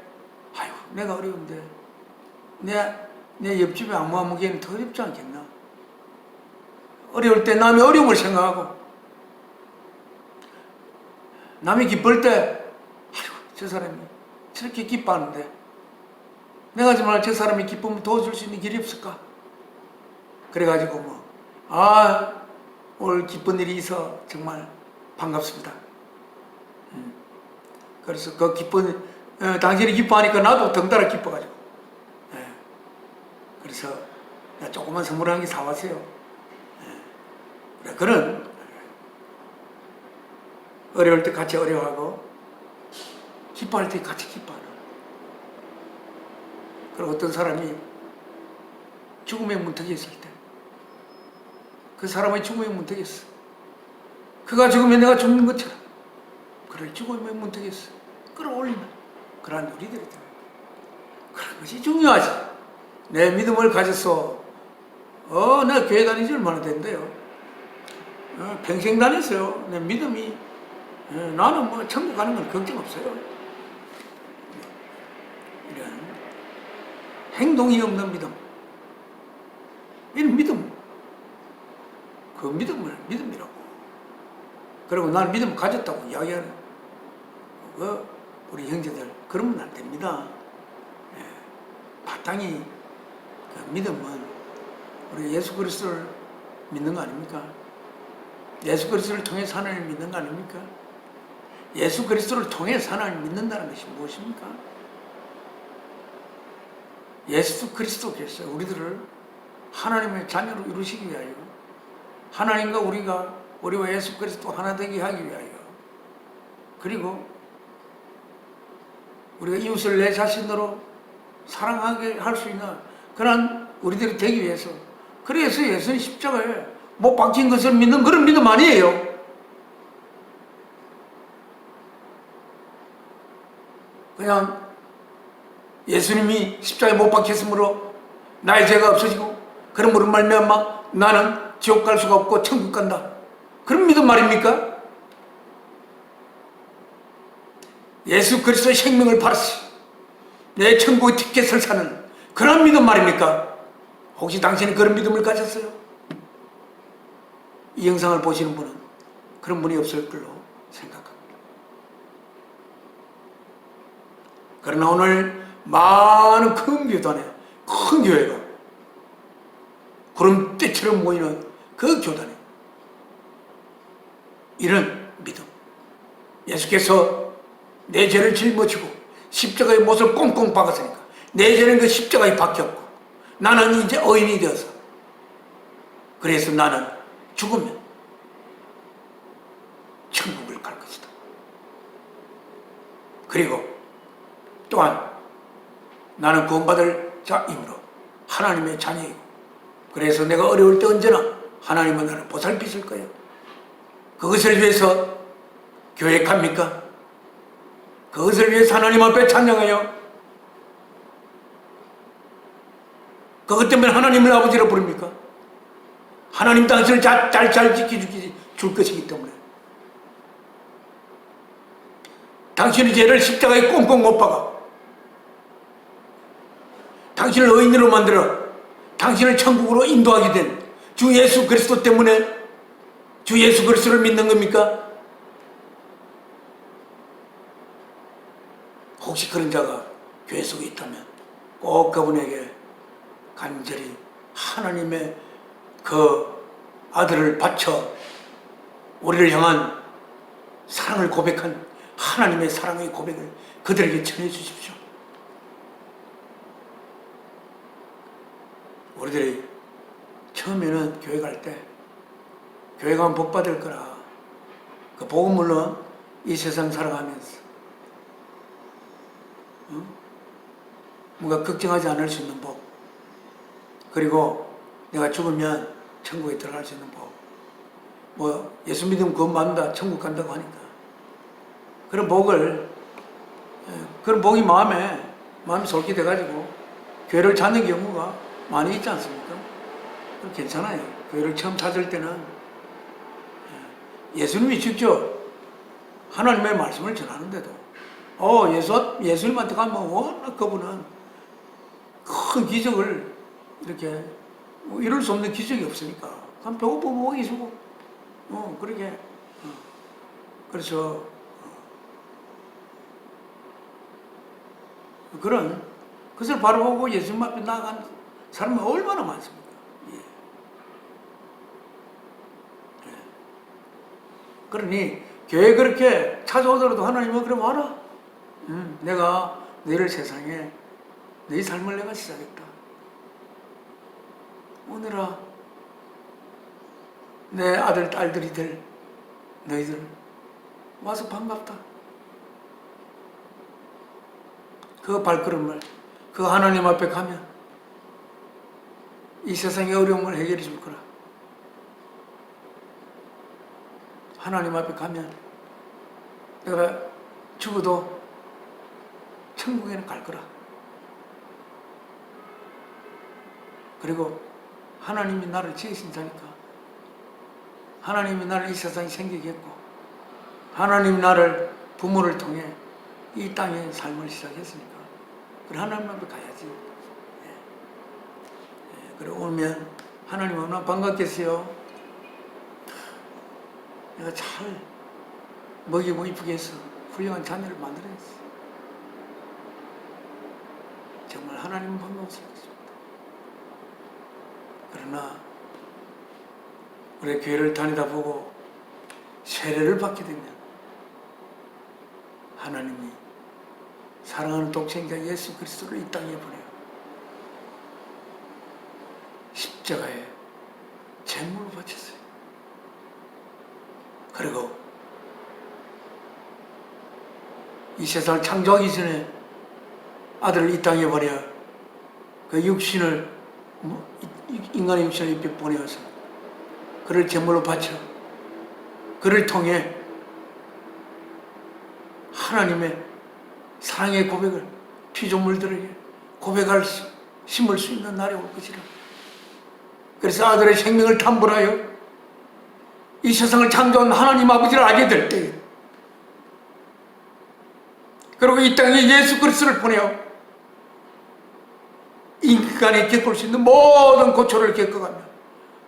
아이고 내가 어려운데 내 옆집에 아무개는 더 어렵지 않겠나. 어려울 때 남의 어려움을 생각하고 남이 기쁠 때 아이고 저 사람이 저렇게 기뻐하는데 내가 정말 저 사람이 기쁨을 도와줄 수 있는 길이 없을까. 그래가지고 오늘 기쁜 일이 있어 정말 반갑습니다. 그래서 그 당신이 기뻐하니까 나도 덩달아 기뻐가지고 그래서 조그만 선물 한 개 사왔어요. 그런 어려울 때 같이 어려워하고 기뻐할 때 같이 기뻐하는. 그리고 어떤 사람이 죽음의 문턱에 있을 때 그 사람의 죽음의 문턱에 있어. 그가 죽으면 내가 죽는 것처럼 그를 죽음의 문턱에 있어 끌어올리는 그러한 우리들이다. 그런 것이 중요하지. 내 믿음을 가졌어. 내가 교회 다닌 지 얼마나 됐는데요. 평생 다녔어요. 내 믿음이 나는 뭐 천국 가는 건 걱정 없어요. 이런 행동이 없는 믿음, 이런 믿음, 그 믿음을 믿음이라고. 그리고 나는 믿음을 가졌다고 이야기하는 우리 형제들 그러면 안 됩니다. 바탕이 그 믿음은 우리 예수 그리스도를 믿는 거 아닙니까? 예수 그리스도를 통해서 하나님을 믿는 거 아닙니까? 예수 그리스도를 통해서 하나님을 믿는다는 것이 무엇입니까? 예수 그리스도께서 우리들을 하나님의 자녀로 이루시기 위하여 하나님과 우리와 예수 그리스도 하나 되게 하기 위하여 그리고 우리가 이웃을 내 자신으로 사랑하게 할 수 있는 그런 우리들이 되기 위해서 그래서 예수는 십자가에 못 박힌 것을 믿는 그런 믿음 아니에요. 그냥 예수님이 십자가에 못 박혔으므로 나의 죄가 없어지고 그러므로 말미암아 나는 지옥 갈 수가 없고 천국 간다. 그런 믿음 말입니까? 예수 그리스도의 생명을 팔았어. 내 천국의 티켓을 사는 그런 믿음 말입니까? 혹시 당신은 그런 믿음을 가졌어요? 이 영상을 보시는 분은 그런 분이 없을 걸로 생각합니다. 그러나 오늘 많은 큰 교단에 큰 교회가 구름대처럼 모이는 그 교단에 이런 믿음. 예수께서 내 죄를 짊어지고 십자가에 못을 꽁꽁 박았으니까 내 죄는 그 십자가에 박혔고 나는 이제 의인이 되어서 그래서 나는 죽으면 천국을 갈 것이다. 그리고 또한 나는 구원받을 자이므로 하나님의 자녀이고 그래서 내가 어려울 때 언제나 하나님은 나를 보살피실 거예요. 그것을 위해서 교회 갑니까? 그것을 위해서 하나님 앞에 찬양해요. 그것 때문에 하나님을 아버지로 부릅니까? 하나님 당신을 잘 지켜줄 것이기 때문에 당신의 죄를 십자가에 꽁꽁 못 박아 당신을 의인으로 만들어 당신을 천국으로 인도하게 된 주 예수 그리스도 때문에 주 예수 그리스도를 믿는 겁니까? 혹시 그런 자가 교회 속에 있다면 꼭 그분에게 간절히 하나님의 그 아들을 바쳐 우리를 향한 사랑을 고백한 하나님의 사랑의 고백을 그들에게 전해 주십시오. 우리들이 처음에는 교회 갈 때 교회 가면 복 받을 거라 그 복음물로 이 세상 살아가면서 뭔가 걱정하지 않을 수 있는 복, 그리고 내가 죽으면 천국에 들어갈 수 있는 복, 뭐 예수 믿으면 구원 받는다 천국 간다고 하니까 그런 복이 마음에 솔깃해 가지고 교회를 찾는 경우가 많이 있지 않습니까? 괜찮아요. 교회를 처음 찾을 때는 예수님이 직접 하나님의 말씀을 전하는데도 예수님한테 가면 워낙 그분은 큰 기적을 이렇게 이룰 수 없는 기적이 없으니까 그냥 배고프고 먹이 주고 그렇게 그래서 그런 그것을 바로 보고 예수님 앞에 나아간 사람이 얼마나 많습니까? 그러니 교회 그렇게 찾아오더라도 하나님은 그럼 와라. 내가 너희를 세상에 너희 삶을 내가 시작했다. 오늘아 내 아들 딸들이 될 너희들 와서 반갑다. 그 발걸음을 그 하나님 앞에 가면 이 세상의 어려움을 해결해 줄 거라. 하나님 앞에 가면 내가 죽어도 천국에는 갈 거라. 그리고 하나님이 나를 지으신 자니까 하나님이 나를 이 세상에 생기게 했고 하나님이 나를 부모를 통해 이 땅의 삶을 시작했으니까 그래 하나님 앞에 가야지. 그래 오면 하나님 얼마나 반갑겠어요. 내가 잘 먹이고 이쁘게 해서 훌륭한 자녀를 만들어냈어. 정말 하나님은 반가웠을 것입니다. 그러나 우리 교회를 다니다 보고 세례를 받게 되면 하나님이 사랑하는 독생자 예수 그리스도를 이 땅에 보내요. 십자가에 제물로 바쳤어요. 그리고 이 세상을 창조하기 전에 아들을 이 땅에 보내어 그 육신을 인간의 육신을 입에 보내어서 그를 제물로 바쳐 그를 통해 하나님의 사랑의 고백을 피조물들에게 심을 수 있는 날이 올 것이라. 그래서 아들의 생명을 탐불하여 이 세상을 창조한 하나님 아버지를 알게 될 때, 그리고 이 땅에 예수 그리스도를 보내어 인간이 겪을 수 있는 모든 고초를 겪어가며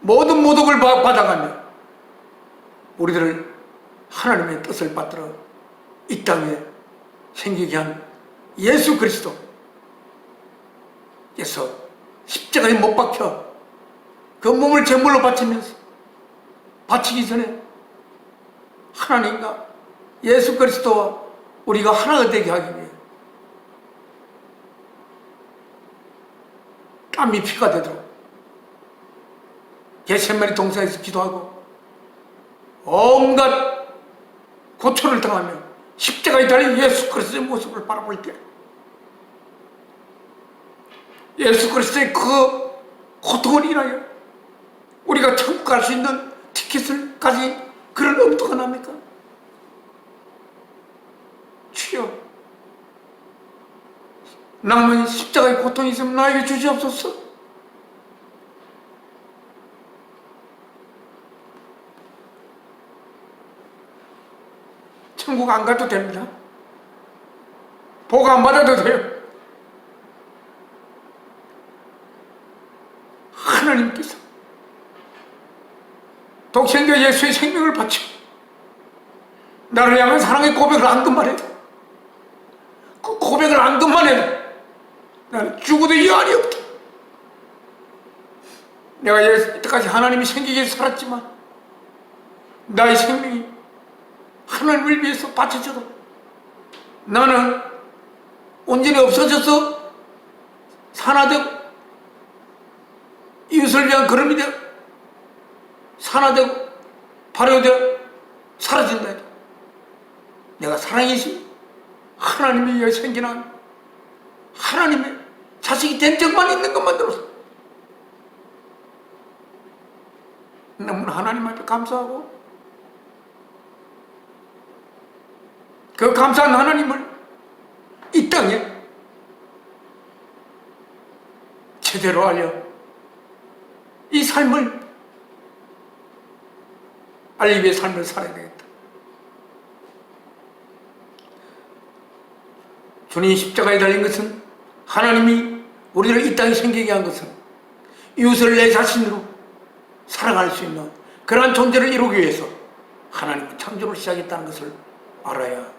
모든 모독을 받아가며 우리들을 하나님의 뜻을 받들어 이 땅에 생기게 한 예수 그리스도께서 십자가에 못 박혀 그 몸을 제물로 바치면서 바치기 전에 하나님과 예수 그리스도와 우리가 하나가 되게 하기 위해 땀이 피가 되도록 겟세마네 동산에서 기도하고 온갖 고초를 당하며 십자가에 달린 예수 그리스도의 모습을 바라볼 때 예수 그리스도의 그 고통을 인하여 우리가 천국 갈 수 있는 티켓을 가진 그런 엄두가 납니까? 주여, 나는 십자가의 고통이 있으면 나에게 주시옵소서. 천국 안 가도 됩니다. 복 안 받아도 돼요. 하나님께서 독생자 예수의 생명을 바쳐 나를 향한 사랑의 고백을 안것만 해도, 그 고백을 안것만 해도 나는 죽어도 여한이 없다. 내가 이때까지 하나님이 생기기 위해서 살았지만 나의 생명이 하나님을 위해서 바쳐져도 나는 온전히 없어져서 산화되고 이웃을 위한 걸음이 되고 산화되고 발효되어 사라진다 해도 내가 사랑이신 하나님에 의해 생겨난 하나님의 자식이 된 적만 있는 것만으로서 너무나 하나님 앞에 감사하고 그 감사한 하나님을 이 땅에 제대로 알려 이 삶을 알기 위해 삶을 살아야 되겠다. 주님이 십자가에 달린 것은 하나님이 우리를 이 땅에 생기게 한 것은 이웃을 내 자신으로 살아갈 수 있는 그러한 존재를 이루기 위해서 하나님은 창조를 시작했다는 것을 알아야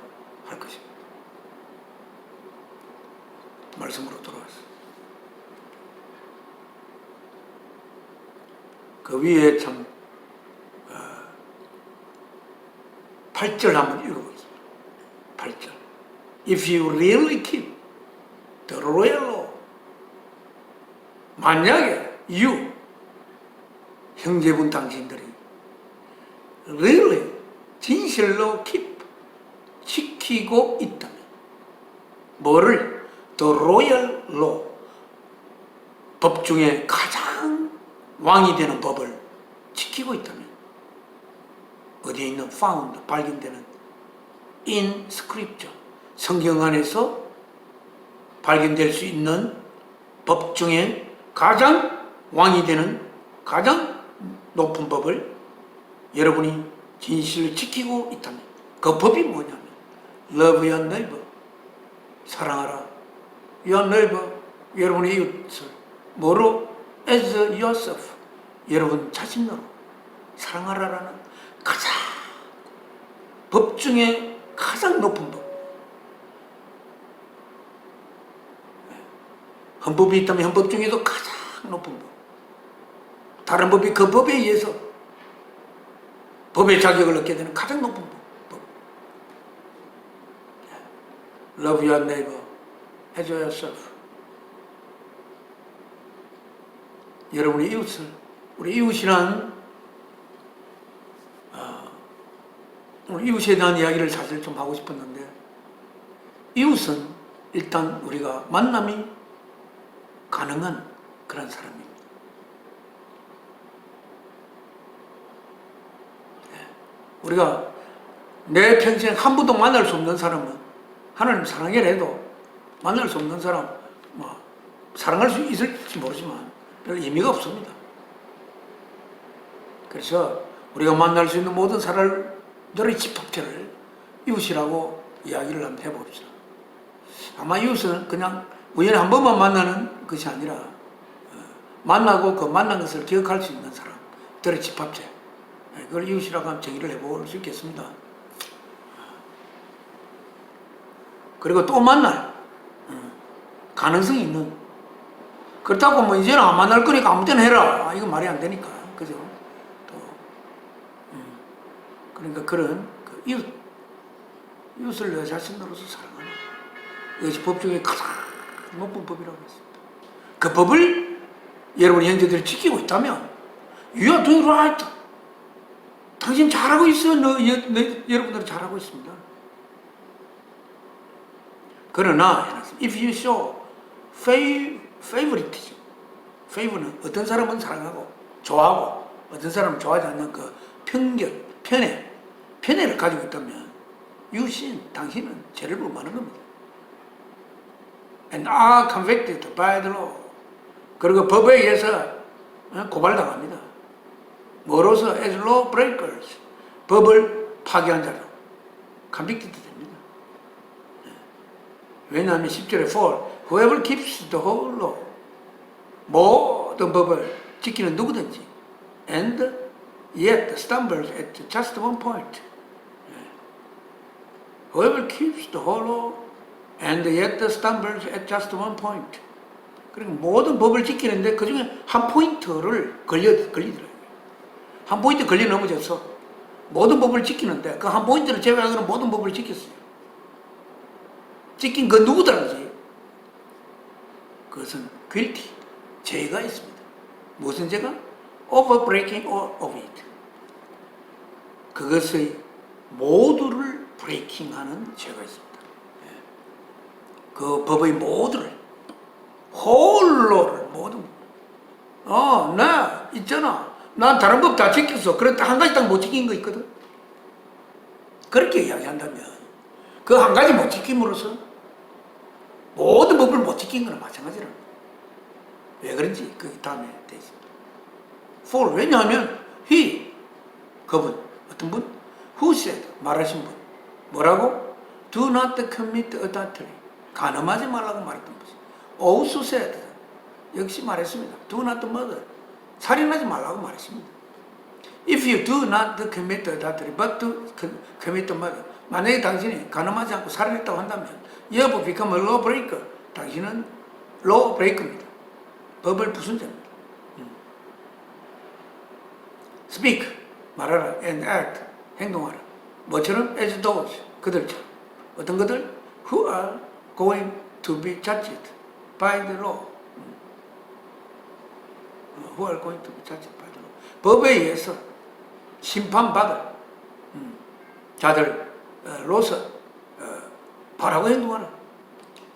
할 것입니다. 말씀으로 돌아왔습니다. 그 위에 참 8절 한번 읽어보겠습니다. 8절. If you really keep the royal law, 만약에 you, 형제분 당신들이 really, 진실로 keep, 지키고 있다면 뭐를? The royal law, 법 중에 가장 왕이 되는 법을 지키고 있다면 어디에 있는 found, 발견되는 in scripture, 성경 안에서 발견될 수 있는 법 중에 가장 왕이 되는 가장 높은 법을 여러분이 진실을 지키고 있다면 그 법이 뭐냐면 love your neighbor, 사랑하라. your neighbor, 여러분의 이웃을 뭐로? as yourself, 여러분 자신으로 사랑하라라는 가장 법 중에 가장 높은 법. 헌법이 있다면 헌법 중에도 가장 높은 법. 다른 법이 그 법에 의해서 법의 자격을 얻게 되는 가장 높은 법. Love your neighbor as yourself. 여러분의 이웃을, 우리 이웃이란 오늘 이웃에 대한 이야기를 사실 좀 하고 싶었는데, 이웃은 일단 우리가 만남이 가능한 그런 사람입니다. 우리가 내 평생 한 번도 만날 수 없는 사람은 하나님 사랑이라 해도 만날 수 없는 사람, 사랑할 수 있을지 모르지만 별 의미가 없습니다. 그래서 우리가 만날 수 있는 모든 사람들의 집합체를 이웃이라고 이야기를 한번 해봅시다. 아마 이웃은 그냥 우연히 한 번만 만나는 것이 아니라 만나고 그 만난 것을 기억할 수 있는 사람들의 집합체, 그걸 이웃이라고 하면 정의를 해볼 수 있겠습니다. 그리고 또 만날 가능성이 있는, 그렇다고 뭐 이제는 안 만날 거니까 아무 때나 해라, 이거 말이 안 되니까, 그죠? 또 그러니까 그런 그 이웃을 내 자신으로서 사랑하는 이것이 법 중에 가장 높은 법이라고 했습니다. 그 법을 여러분 형제들이 지키고 있다면 You are doing right. 당신 잘하고 있어요. 여러분들은 잘하고 있습니다. 그러나 if you show favoritism, favor는 어떤 사람은 사랑하고 좋아하고 어떤 사람은 좋아하지 않는 그 편애를 가지고 있다면 you sin, 당신은 죄를 범하는 겁니다. And are convicted by the law. 그리고 법에 의해서 고발당합니다. 뭐로서 as law breakers, 법을 파괴한 자로 convicted 됩니다. 왜냐하면 10절에 for whoever keeps the whole law, 모든 법을 지키는 누구든지 and yet stumbles at just one point. Whoever keeps the whole law and yet stumbles at just one point. 그리고 모든 법을 지키는데 그 중에 한 포인트를 걸리더라고요. 한 포인트 걸려 넘어져서 모든 법을 지키는데 그 한 포인트를 제외하고는 모든 법을 지켰어요. 지킨 그 누구든지 그것은 guilty, 죄가 있습니다. 무슨 죄가? Over breaking all of it. 그것의 모두를 브레이킹하는 죄가 있습니다. 그 법의 모두를 홀로를 모두 나 있잖아. 난 다른 법 다 지켰어. 그런데 한 가지 딱 못 지킨 거 있거든. 그렇게 이야기한다면 그 한 가지 못 지킴으로써 모든 법을 못 지킨 거나 마찬가지라. 왜 그런지 그 다음에 돼 있습니다. For 왜냐하면 he 그분 어떤 분 who said 말하신 분 뭐라고? Do not commit adultery. 간음하지 말라고 말했던 것이. Also said 역시 말했습니다. Do not murder. 살인하지 말라고 말했습니다. If you do not commit adultery, but to commit murder. 만약에 당신이 간음하지 않고 살인했다고 한다면, you have become a law breaker. 당신은 law breaker입니다. 법을 부순 자입니다. Speak, 말하라, and act, 행동하라. 뭐처럼? As those, 그들처럼. 어떤 그들? Who are going to be judged by the law. Who are going to be judged by the law. 법에 의해서 심판받을 자들로서 바라고 행동하라.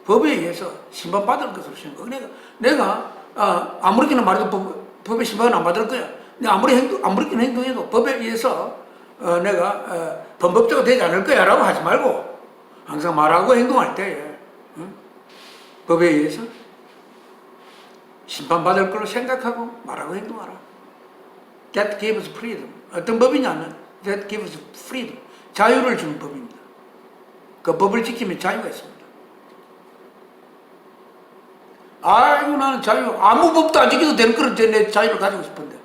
법에 의해서 심판받을 것으로 생각해. 내가 아무렇게나 말해도 법의 심판은 안 받을 거야. 내가 아무렇게나 행동해도 법에 의해서 내가 범법자가 되지 않을 거야 라고 하지 말고 항상 말하고 행동할 때 법에 의해서 심판받을 걸로 생각하고 말하고 행동하라. That gives freedom. 어떤 법이냐면 That gives freedom. 자유를 주는 법입니다. 그 법을 지키면 자유가 있습니다. 아이고 나는 자유 아무 법도 안 지켜도 되는 그런 내 자유를 가지고 싶은데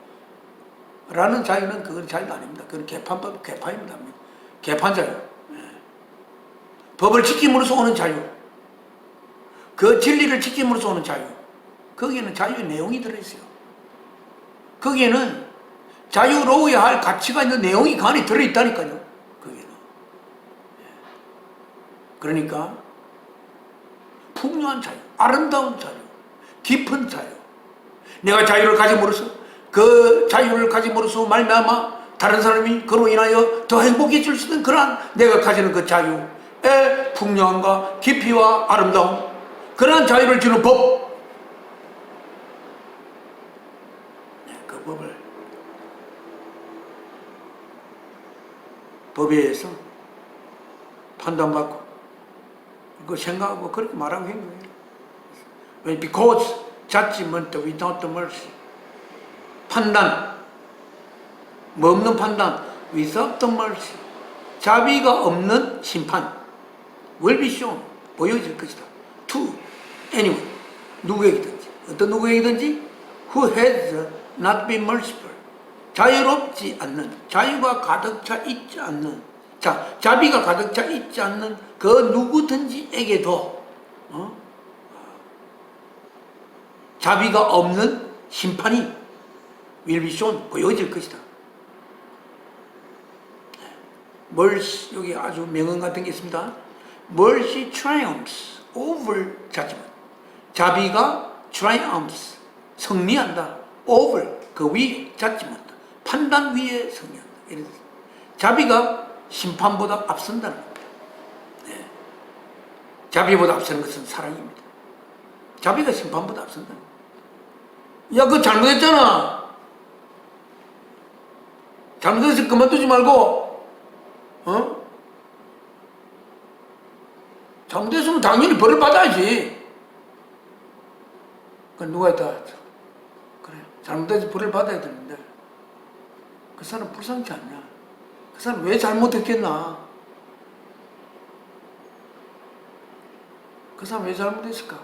라는 자유는 그건 자유가 아닙니다. 그건 개판입니다. 개판 자유. 법을 지킴으로써 오는 자유, 그 진리를 지킴으로써 오는 자유, 거기에는 자유의 내용이 들어있어요. 거기에는 자유로워야 할 가치가 있는 내용이 그 안에 들어있다니까요. 거기에는. 그러니까 풍요한 자유, 아름다운 자유, 깊은 자유. 내가 자유를 가짐으로써 그 자유를 가짐으로써 말미암아 다른 사람이 그로 인하여 더 행복해질 수 있는 그러한 내가 가지는 그 자유의 풍요함과 깊이와 아름다움, 그러한 자유를 주는 법. 그 법을 법에 의해서 판단받고 그 생각하고 그렇게 말하고 행동해요. Because judgment without mercy. 판단, 뭐 없는 판단, without mercy. 자비가 없는 심판 will be shown, 보여질 것이다. To anyone, 누구에게든지, 어떤 누구에게든지 who has not been merciful. 자유롭지 않는, 자유가 가득 차 있지 않는, 자비가 가득 차 있지 않는 그 누구든지에게도 자비가 없는 심판이 will be shown, 보여질 것이다. mercy, 여기 아주 명언 같은 게 있습니다. mercy triumphs over judgment. 자비가 triumphs, 승리한다. over, 그 위, judgment, 판단 위에 승리한다. 이런 자비가 심판보다 앞선다는 겁니다. 네. 자비보다 앞서는 것은 사랑입니다. 자비가 심판보다 앞선다는 겁니다. 야, 그거 잘못했잖아. 잘못해서 그만두지 말고, 잘못했으면 당연히 벌을 받아야지. 그 누가 있다? 그래, 잘못해서 벌을 받아야 되는데, 그 사람 불쌍치 않냐? 그 사람 왜 잘못했겠나? 그 사람 왜 잘못했을까?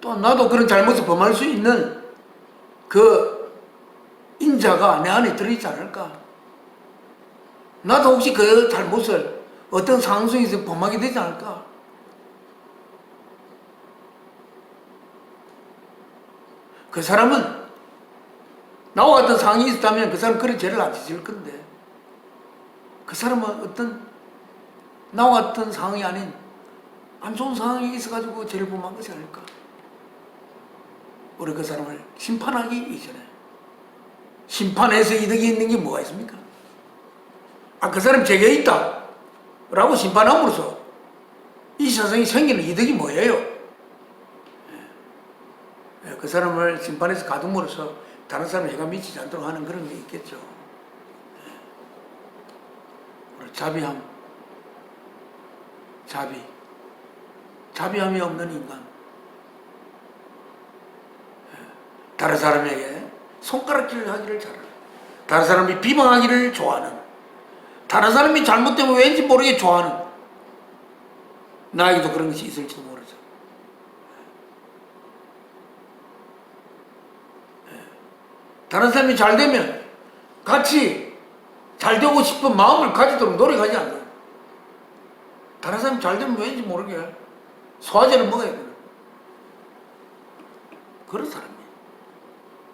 또 나도 그런 잘못을 범할 수 있는 그 인자가 내 안에 들어있지 않을까? 나도 혹시 그 잘못을 어떤 상황 속에서 범하게 되지 않을까? 그 사람은 나와 같은 상황이 있었다면 그 사람은 그런 죄를 안 지을 건데, 그 사람은 어떤 나와 같은 상황이 아닌 안 좋은 상황이 있어가지고 죄를 범한 것이 아닐까? 우리 그 사람을 심판하기 이전에, 심판에서 이득이 있는 게 뭐가 있습니까? 아, 그 사람 죄가 있다 라고 심판함으로써 이 세상에 생기는 이득이 뭐예요? 그 사람을 심판에서 가둠으로써 다른 사람이 해가 미치지 않도록 하는 그런 게 있겠죠. 우리 자비함, 자비함이 없는 인간, 다른 사람에게 손가락질 하기를 잘하는, 다른 사람이 비방하기를 좋아하는, 다른 사람이 잘못되면 왠지 모르게 좋아하는, 나에게도 그런 것이 있을지도 모르죠. 다른 사람이 잘 되면 같이 잘 되고 싶은 마음을 가지도록 노력하지 않아요. 다른 사람이 잘 되면 왠지 모르게 소화제를 먹어야 돼요. 그런 사람이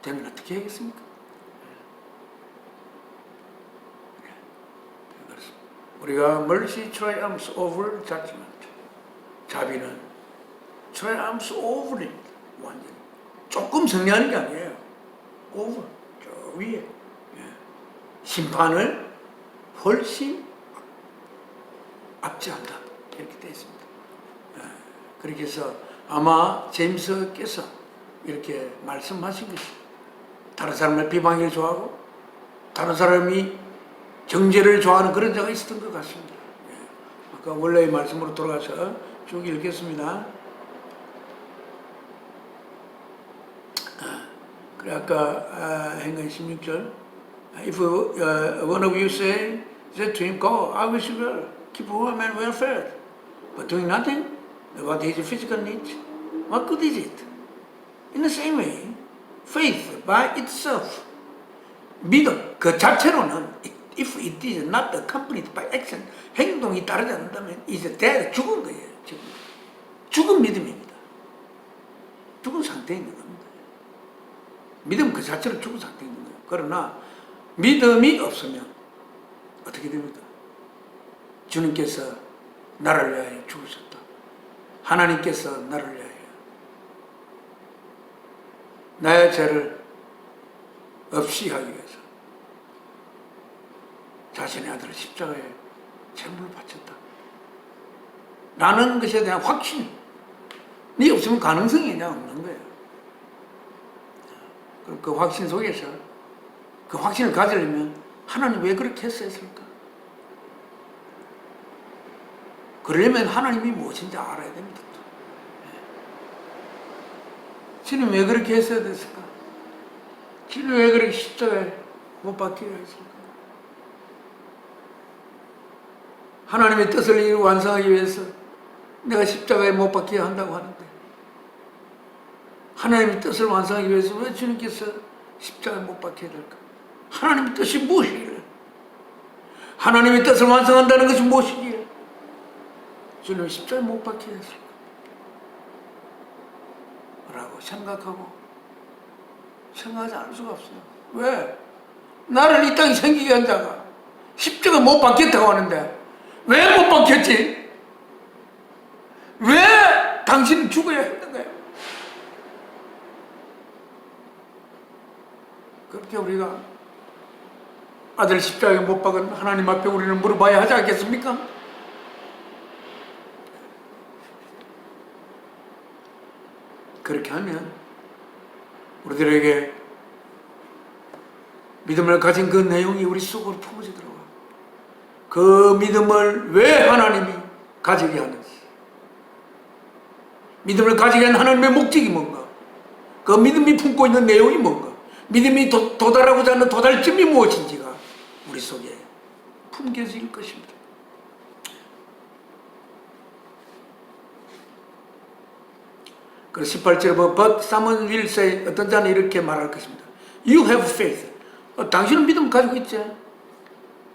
되면 어떻게 하겠습니까? 우리가 mercy triumphs over judgment. 자비는 triumphs over입니다. 완전히. 조금 승리하는 게 아니에요. over, 저 위에. 심판을 훨씬 압제한다. 이렇게 되어 있습니다. 그렇게 해서 아마 제임스께서 이렇게 말씀하신 것이, 다른 사람을 비방을 좋아하고 다른 사람이 정죄를 좋아하는 그런 자가 있었던 것 같습니다. 아까 원래의 말씀으로 돌아가서 쭉 읽겠습니다. 그래, 아까 행간 16절. If one of you say that to him, go, I wish you well, keep warm and well fed, but doing nothing about his physical needs, what good is it? In the same way, faith by itself, 믿음 그 자체로는, if it is not accompanied by action, 행동이 따르지 않는다면 이제 dead, 죽은 거예요. 죽은 믿음입니다. 죽은 상태에 있는 겁니다. 믿음 그 자체로 죽은 상태에 있는 거예요. 그러나 믿음이 없으면 어떻게 됩니까? 주님께서 나를 위하여 죽으셨다. 하나님께서 나를 위하여 나의 죄를 없이 하기 위해서 자신의 아들을 십자가에 제물로 바쳤다. 라는 것에 대한 확신이 없으면 가능성이 그냥 없는 거예요. 그럼 그 확신 속에서 그 확신을 가지려면 하나님 왜 그렇게 했을까? 그러려면 하나님이 무엇인지 알아야 됩니다. 주님 왜 그렇게 했어야 됐을까? 주님 왜 그렇게 십자가에 못 박히려 했을까? 하나님의 뜻을 완성하기 위해서 내가 십자가에 못 박혀야 한다고 하는데, 하나님의 뜻을 완성하기 위해서 왜 주님께서 십자가에 못 박혀야 될까? 하나님의 뜻이 무엇이길래? 하나님의 뜻을 완성한다는 것이 무엇이길래 주님이 십자가에 못 박혀야 했을까? 라고 생각하지 않을 수가 없어요. 왜? 나를 이 땅에 생기게 한 자가 십자가 못 박혔다고 하는데 왜 못 박혔지? 왜 당신은 죽어야 했는 거예요? 그렇게 우리가 아들 십자가에 못 박은 하나님 앞에 우리는 물어봐야 하지 않겠습니까? 그렇게 하면 우리들에게 믿음을 가진 그 내용이 우리 속으로 품어져 들어와. 그 믿음을 왜 하나님이 가지게 하는지, 믿음을 가지게 한 하나님의 목적이 뭔가, 그 믿음이 품고 있는 내용이 뭔가, 믿음이 도달하고자 하는 도달점이 무엇인지가 우리 속에 품겨질 것입니다. 그래서 18절에 보면 But someone will say, 어떤 자는 이렇게 말할 것입니다. You have faith. 당신은 믿음을 가지고 있지.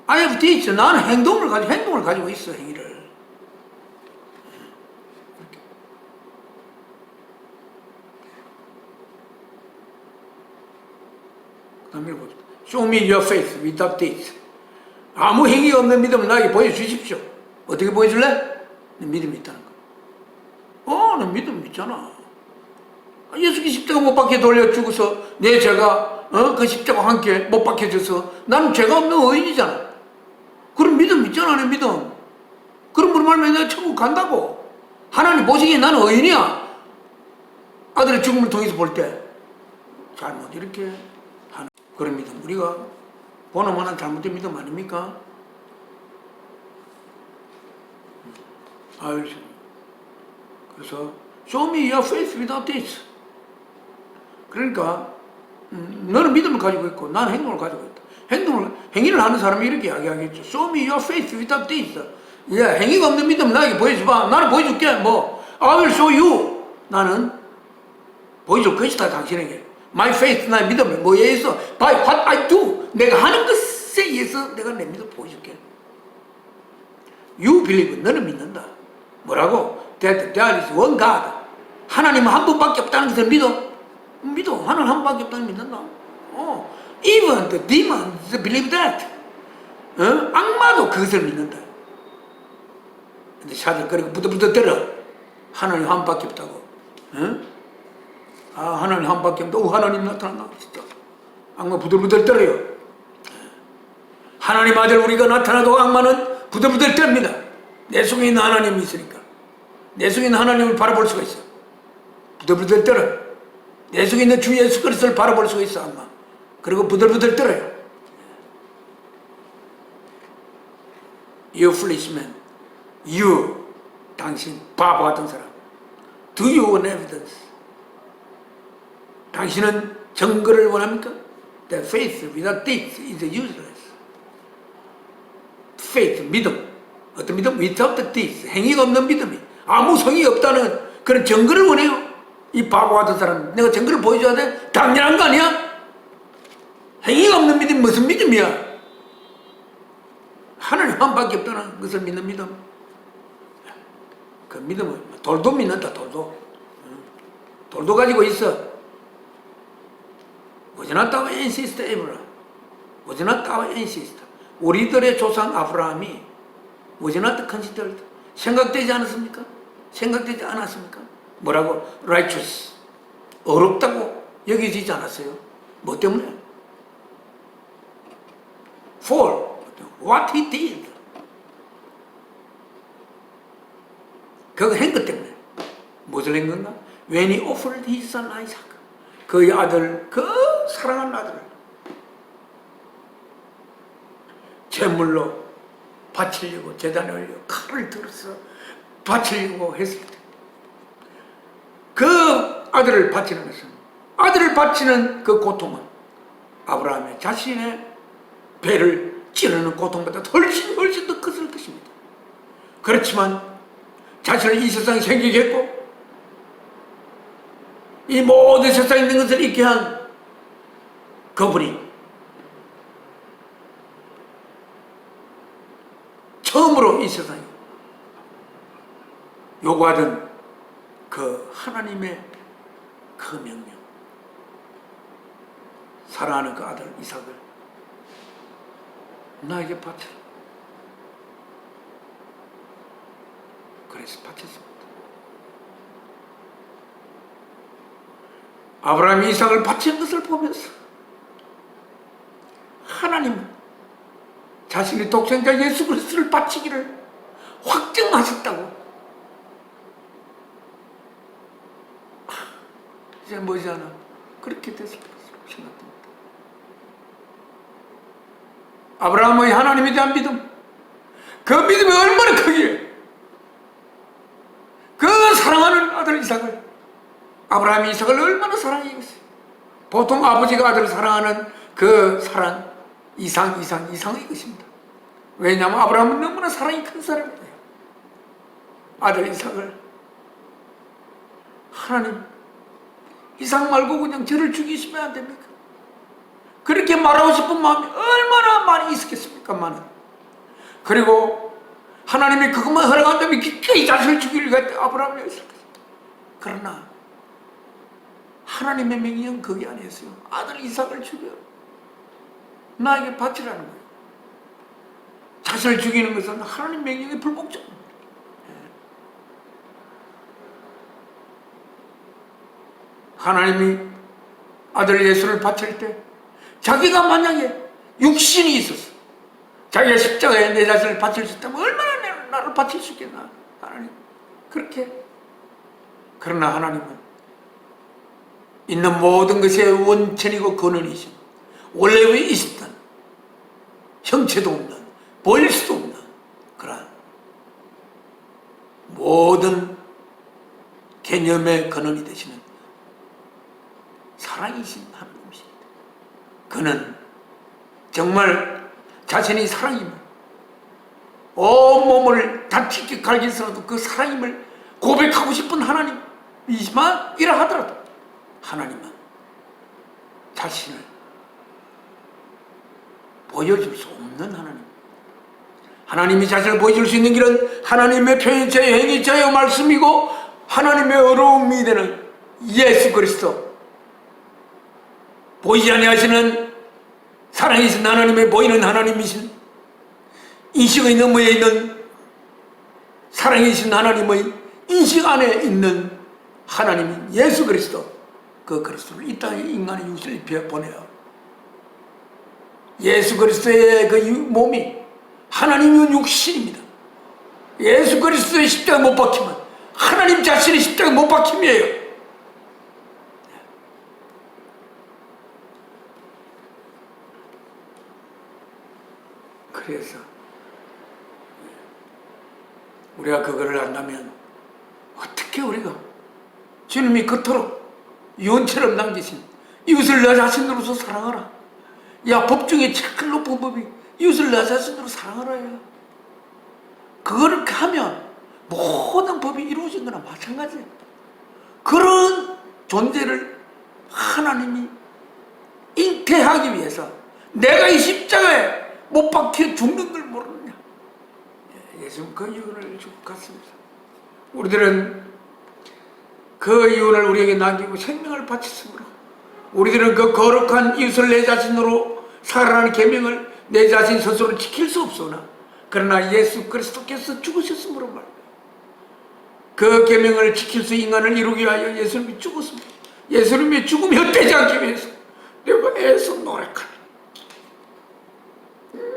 I have deeds. 나는 행동을 가지고 있어, 행위를. 그 다음에 봅시다. Show me your faith without deeds. 아무 행위가 없는 믿음을 나에게 보여주십시오. 어떻게 보여줄래? 내 믿음이 있다는 거. 나 믿음 있잖아. 예수께 십자가 못 박혀 돌려 죽어서 내 죄가 그 십자가 함께 못 박혀져서 나는 죄가 없는 의인이잖아. 그런 믿음 있잖아, 내 믿음. 그런 분을 말하면 내가 천국 간다고. 하나님 보시기에 나는 의인이야. 아들의 죽음을 통해서 볼 때 잘못 이렇게 하는 그런 믿음. 우리가 보는 만한 잘못된 믿음 아닙니까? 그래서 Show me your faith without this. 그러니까 너는 믿음을 가지고 있고 나는 행동을 가지고 있다. 행위를 하는 사람이 이렇게 이야기하겠죠. Show me your faith without this. 행위가 없는 믿음 나에게 보여줘봐. 나는 보여줄게. I will show you. 나는 보여줄 것이다, 당신에게. My faith, 나의 믿음을 뭐에 의해서? By what I do. 내가 하는 것에 의해서 내가 내 믿음 보여줄게. You believe. 너는 믿는다. 뭐라고? That there is one God. 하나님은 한 분밖에 없다는 것을 믿어. 하나님 한 분밖에 없다는 믿는다. Even the demons believe that. 악마도 그것을 믿는다. 근데 샤들거리고 부들부들 떨어. 하나님 한 분밖에 없다고. 하나님 한 분밖에 없다고. 하나님 나타났나? 진짜. 악마 부들부들 떨어요. 하나님 아들 우리가 나타나도 악마는 부들부들 떱니다. 내 속에 있는 하나님이 있으니까. 내 속에 있는 하나님을 바라볼 수가 있어. 부들부들 떨어. 내 속에 있는 주 예수 그리스도를 바라볼 수가 있어, 악마. 그리고 부들부들 떨어요. You foolish man. You, 당신 바보 같은 사람. Do you want evidence? 당신은 증거를 원합니까? The faith without deeds is useless. Faith, 믿음. 어떤 믿음? Without the deeds. 행위가 없는 믿음이. 아무 성이 없다는 그런 증거를 원해요. 이 바보 같은 사람, 내가 증거를 보여줘야 돼? 당연한 거 아니야? 행위가 없는 믿음이 무슨 믿음이야? 하나님 한 밖에 없다는 것을 믿는 믿음. 그 믿음은 돌도 믿는다, 돌도 가지고 있어. Was not our ancestor Abraham? Was not our ancestor? 우리들의 조상 아브라함이 was not considered? 생각되지 않았습니까? 생각되지 않았습니까? 뭐라고? righteous. 어렵다고 여겨지지 않았어요. 뭐 때문에? for what he did. 그거 한 것 때문에. 무엇을 한 건가? when he offered his son Isaac. 그의 아들, 그 사랑하는 아들을 제물로 바치려고 제단에 올려 칼을 들어서 바치려고 했을 때 그 아들을 바치는 것은, 아들을 바치는 그 고통은 아브라함의 자신의 배를 찌르는 고통보다 훨씬 더 컸을 것입니다. 그렇지만 자신을 이 세상에 생기게 했고 이 모든 세상에 있는 것을 잊게 한 그분이 처음으로 이 세상에 요구하던 그 하나님의 그 명령, 사랑하는 그 아들 이삭을 나에게 바쳐라. 그래서 바쳤습니다. 아브라함이 이삭을 바친 것을 보면서 하나님은 자신의 독생자 예수 그리스도를 바치기를 확정하셨다고. 이제 머지않아 그렇게 됐을 것으로 생각됩니다. 아브라함의 하나님에 대한 믿음, 그 믿음이 얼마나 크기에 그 사랑하는 아들 이삭을, 아브라함이 이삭을 얼마나 사랑했어요. 보통 아버지가 아들을 사랑하는 그 사랑 이상의 것입니다. 왜냐하면 아브라함은 너무나 사랑이 큰 사람이에요. 아들 이삭을, 하나님 이삭 말고 그냥 저를 죽이시면 안 됩니까? 그렇게 말하고 싶은 마음이 얼마나 많이 있었겠습니까? 그리고 하나님이 그것만 허락한다면 기꺼이 자신을 죽이려고 했대 아브라함이 있을 것입니다. 그러나 하나님의 명령은 그게 아니었어요. 아들 이삭을 죽여 나에게 바치라는 거예요. 자신을 죽이는 것은 하나님 명령의 불복종입니다. 하나님이 아들 예수를 바칠 때 자기가 만약에 육신이 있었어, 자기가 십자가에 내 자신을 바칠 수 있다면 얼마나 나를 바칠 수 있겠나. 하나님 그렇게. 그러나 하나님은 있는 모든 것의 원천이고 근원이신, 원래 있었던 형체도 없는, 보일 수도 없는 그러한 모든 개념의 근원이 되시는 사랑이신 하나님이십니다. 그는 정말 자신이 사랑임을, 온몸을 다 찢게 갈기서라도 그 사랑임을 고백하고 싶은 하나님이지만, 이라 하더라도 하나님은 자신을 보여줄 수 없는 하나님. 하나님이 자신을 보여줄 수 있는 길은 하나님의 표현자여 행위자여 말씀이고, 하나님의 어려움이 되는 예수 그리스도, 보이지 아니하시는 살아계신 하나님의 보이는 하나님이신, 인식의 너머에 있는 살아계신 하나님의 인식 안에 있는 하나님인 예수 그리스도, 그 그리스도를 이 땅에 인간의 육신을 입혀 보내요. 예수 그리스도의 그 몸이 하나님의 육신입니다. 예수 그리스도의 십자가 못 박히면 하나님 자신의 십자가 못 박힘이에요. 그래서 우리가 그거를 안다면 어떻게 우리가 주님이 그토록 유언처럼 남기신 이웃을 내 자신으로서 사랑하라. 야, 법 중에 제일 높은 법이 이웃을 내 자신으로 사랑하라야. 그거를 하면 모든 법이 이루어진 거나 마찬가지예요. 그런 존재를 하나님이 잉태하기 위해서 내가 이 십자가에 못 박혀 죽는 걸 모르느냐. 예수는 그 이유를 주고 갔습니다. 우리들은 그 이유를 우리에게 남기고 생명을 바쳤으므로, 우리들은 그 거룩한 이웃을 내 자신으로 살아라는 계명을 내 자신 스스로 지킬 수 없으나, 그러나 예수 그리스도께서 죽으셨으므로 말이에요. 그 계명을 지킬 수 인간을 이루기 위하여 예수님이 죽었습니다. 예수님이 죽음이 헛되지 않기 위해서 내가 애써 노력하는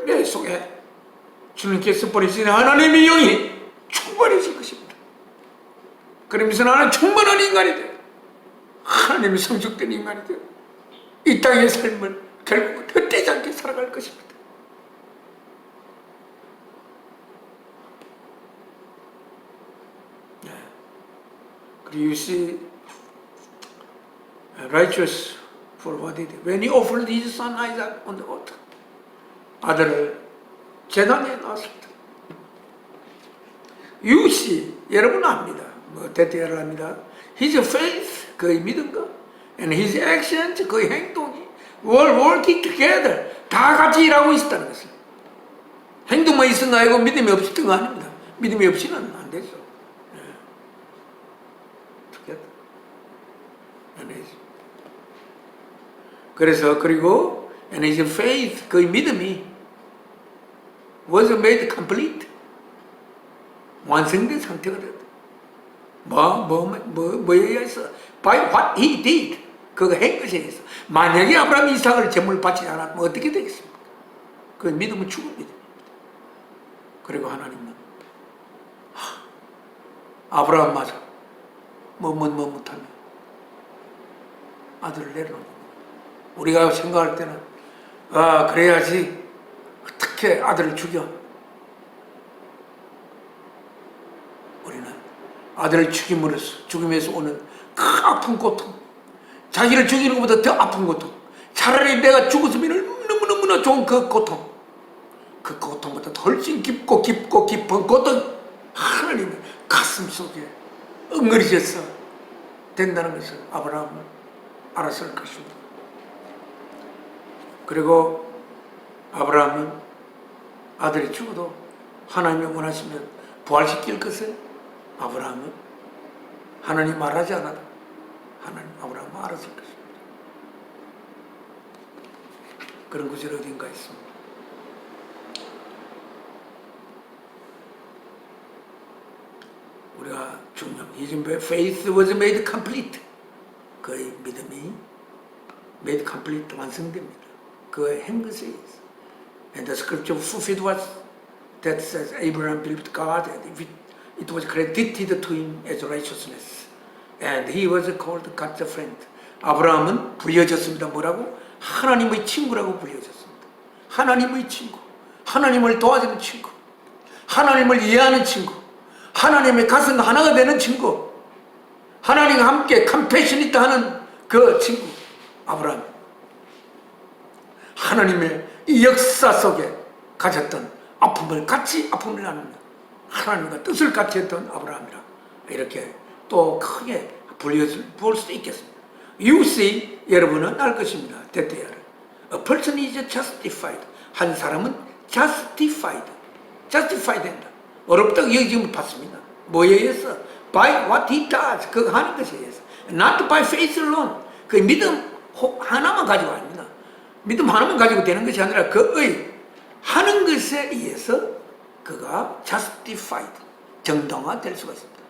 내 속에 주님께서 보내신 하나님의 영이 충만해질 것입니다. 그러면서 나는 충만한 인간이 되어 하나님의 성숙된 인간이 되어 이 땅의 삶을 결국은 헛되지 않게 살아갈 것입니다. 그리고 you see righteous for what he did when he offered his son Isaac on the altar. 아들을 제단에 놨습니다. You see, 여러분 압니다. 뭐 대체를 합니다. His faith, 그의 믿음과 and his actions, 그의 행동이 were working together. 다 같이 일하고 있었다는 것을. 행동만 있었나 아니고 믿음이 없었던 거 아닙니다. 믿음이 없이는 안 되죠. together. 그래서 그리고 and his faith, 그의 믿음이 was made complete. 완성된 상태가 됐다. 뭐에 의해서? By what he did. 그거 한 것에 의해서. 만약에 아브라함이 이삭을 제물을 바치지 않았으면 어떻게 되겠습니까? 그 믿음은 죽은 믿음입니다. 그리고 하나님은 아브라함 맞아. 못하면 아들을 내려놓는 거예요. 우리가 생각할 때는 그래야지 어떻게 아들을 죽여? 우리는 아들을 죽임에서 오는 그 아픈 고통, 자기를 죽이는 것보다 더 아픈 고통, 차라리 내가 죽었으면 너무너무나 좋은 그 고통보다 훨씬 깊고 깊은 고통, 하나님의 가슴 속에 엉거리져서 된다는 것을 아브라함은 알았을 것입니다. 그리고 아브라함은 아들이 죽어도 하나님이 원하시면 부활시킬 것을 아브라함은 하나님 말하지 않아도 아브라함은 알았을 것입니다. 그런 구절이 어딘가 있습니다. 우리가 중요한 faith was made complete. 그의 믿음이 made complete, 완성됩니다. 그의 한 것에 의해서. And the scripture fulfilled was that says Abraham believed God and it was credited to him as righteousness. And he was called God's friend. 아브라함은 불려졌습니다. 뭐라고? 하나님의 친구라고 불려졌습니다. 하나님의 친구. 하나님을 도와주는 친구. 하나님을 이해하는 친구. 하나님의 가슴과 하나가 되는 친구. 하나님과 함께 컴패션 있다 하는 그 친구. 아브라함. 하나님의 이 역사 속에 가졌던 아픔을 같이 아픔을 나누는 하나님과 뜻을 같이 했던 아브라함이라 이렇게 또 크게 볼 수도 있겠습니다. You see, 여러분은 알 것입니다. 대대야를. A person is justified. 한 사람은 justified 된다. 어렵다고 여기 지금 봤습니다. 뭐에 의해서? By what he does. 그거 하는 것에 의해서. Not by faith alone. 그 믿음 하나만 가지고 아닙니다. 믿음 하나만 가지고 되는 것이 아니라 그의 하는 것에 의해서 그가 justified, 정당화될 수가 있습니다.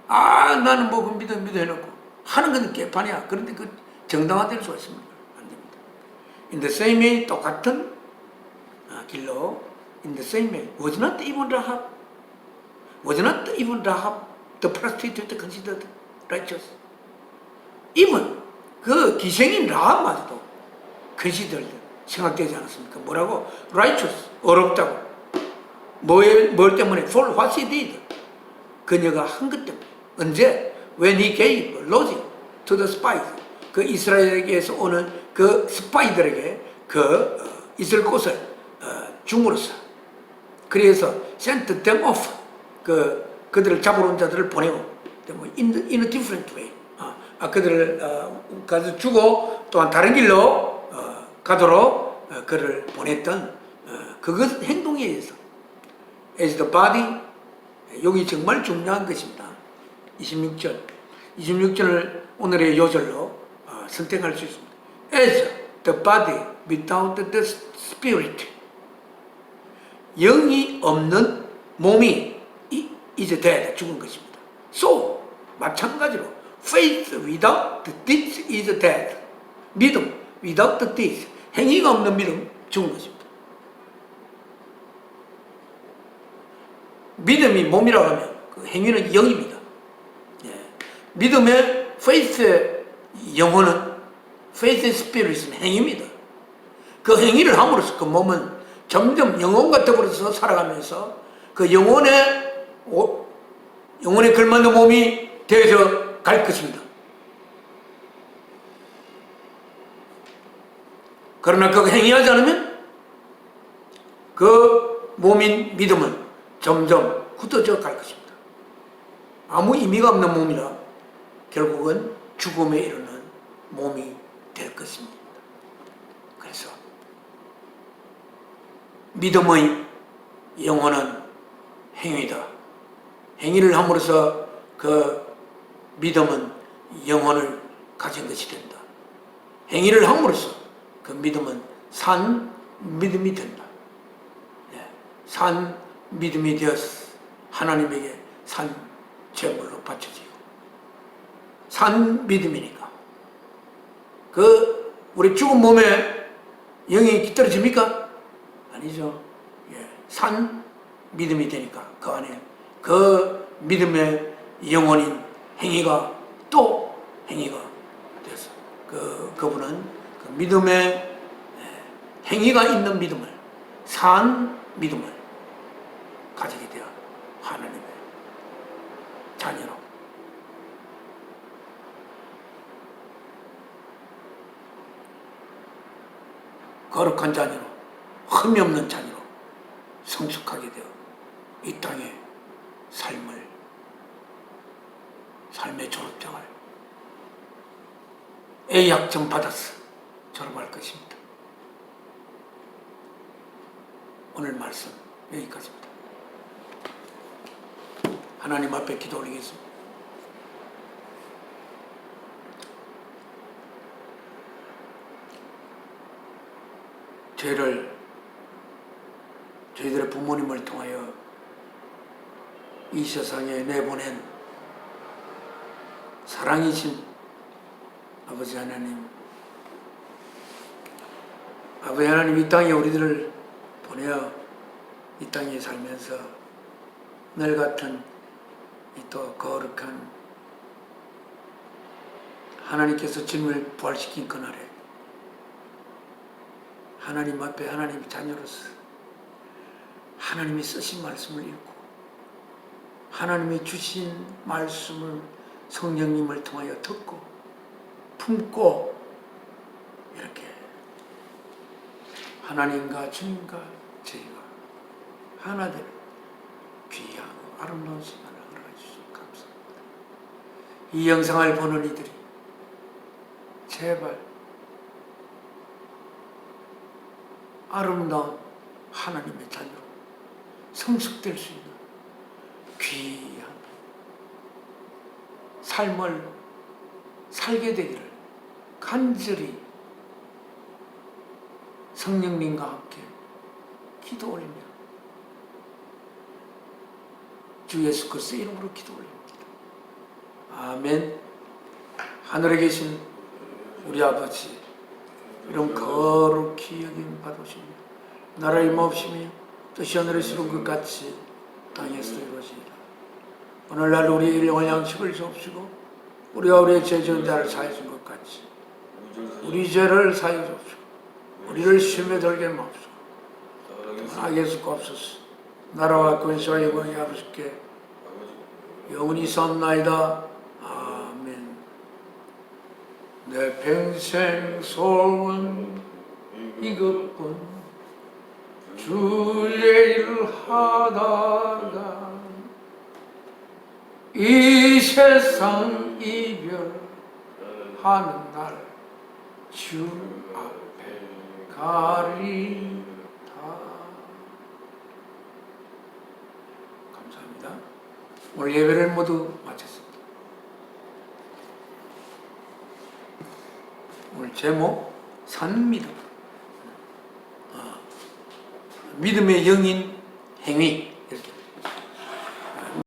나는 뭐 믿음 해놓고 하는 건 개판이야. 그런데 그 정당화될 수가 있습니다. 안 됩니다. In the same way, 똑같은 길로 in the same way, was not even Rahab the prostitute considered righteous. even 그 기생인 라합마저도 considered 생각되지 않았습니까? 뭐라고? righteous, 어렵다고. 뭘 때문에? for what he did. 그녀가 한 것 때문에. 언제? when he gave lodging to the spies. 그 이스라엘에게서 오는 그 스파이들에게 있을 곳을 줌으로써. 그래서 sent them off. 그들을 잡으러 온 자들을 보내고 in a different way. 그들을 가서 주고 또한 다른 길로 가도록 그를 보냈던 그것 행동에 의해서 as the body. 여기 정말 중요한 것입니다. 26절을 오늘의 요절로 선택할 수 있습니다. As the body without the spirit. 영이 없는 몸이 is dead, 죽은 것입니다. So, 마찬가지로 faith without the deeds is dead. 믿음 without the deeds, 행위가 없는 믿음, 죽은 것입니다. 믿음이 몸이라고 하면 그 행위는 영입니다. 믿음의 faith의 영혼은 faith의 spirit은 행위입니다. 그 행위를 함으로써 그 몸은 점점 영혼 같아버려서 살아가면서 그 영혼에 걸맞는 몸이 되어서 갈 것입니다. 그러나 그거 행위하지 않으면 그 몸인 믿음은 점점 굳어져 갈 것입니다. 아무 의미가 없는 몸이라 결국은 죽음에 이르는 몸이 될 것입니다. 그래서 믿음의 영혼은 행위다. 행위를 함으로써 그 믿음은 영혼을 가진 것이 된다. 행위를 함으로써 그 믿음은 산 믿음이 된다. 산 믿음이 되어서 하나님에게 산 제물로 바쳐지고, 산 믿음이니까 그 우리 죽은 몸에 영이 깃들어집니까? 아니죠. 예, 산 믿음이 되니까 그 안에 그 믿음의 영혼인 행위가 또 행위가 돼서 그분은 그 믿음의 행위가 있는 믿음을, 산 믿음을 가지게 되어 하나님의 자녀로, 거룩한 자녀로, 흠이 없는 자녀로 성숙하게 되어 이 땅에 삶의 졸업장을 A학점 받아서 졸업할 것입니다. 오늘 말씀 여기까지입니다. 하나님 앞에 기도 올리겠습니다. 저희들의 부모님을 통하여 이 세상에 내보낸 사랑이신 아버지 하나님, 아버지 하나님, 이 땅에 우리들을 보내어 이 땅에 살면서 늘 같은 이 또 거룩한 하나님께서 진을 부활시킨 그날에 하나님 앞에 하나님의 자녀로서 하나님이 쓰신 말씀을 읽고 하나님이 주신 말씀을 성령님을 통하여 듣고 품고 이렇게 하나님과 주님과 저희가 하나 되는 귀하고 아름다운 시간을 허락해주셔서 감사합니다. 이 영상을 보는 이들이 제발 아름다운 하나님의 자녀로 성숙될 수 있는 귀한 삶을 살게 되기를 간절히 성령님과 함께 기도 올립니다. 주 예수 그리스도의 이름으로 기도 올립니다. 아멘. 하늘에 계신 우리 아버지, 이런 거룩히 여김 받으시며 나라의 마옵시며 뜻이 하늘에서 이룬 것 같이 땅에서도 이루어지리라. 오늘날 우리의 일용할 양식을 주옵시고 우리가 우리의 죄 지은 자를 사해 준 것 같이 우리 죄를 사해 주옵시고 우리를 시험에 들게 마옵시고 악에서 구하옵소서. 나라와 권세와 영광이 아버지께 영원히 삼나이다. 아멘. 내 평생 소원 이것뿐 주의 일을 하다가 이 세상 이별하는 날 주 앞에 가리다. 감사합니다. 오늘 예배를 모두 마쳤습니다. 오늘 제목 산믿음, 믿음의 영인 행위.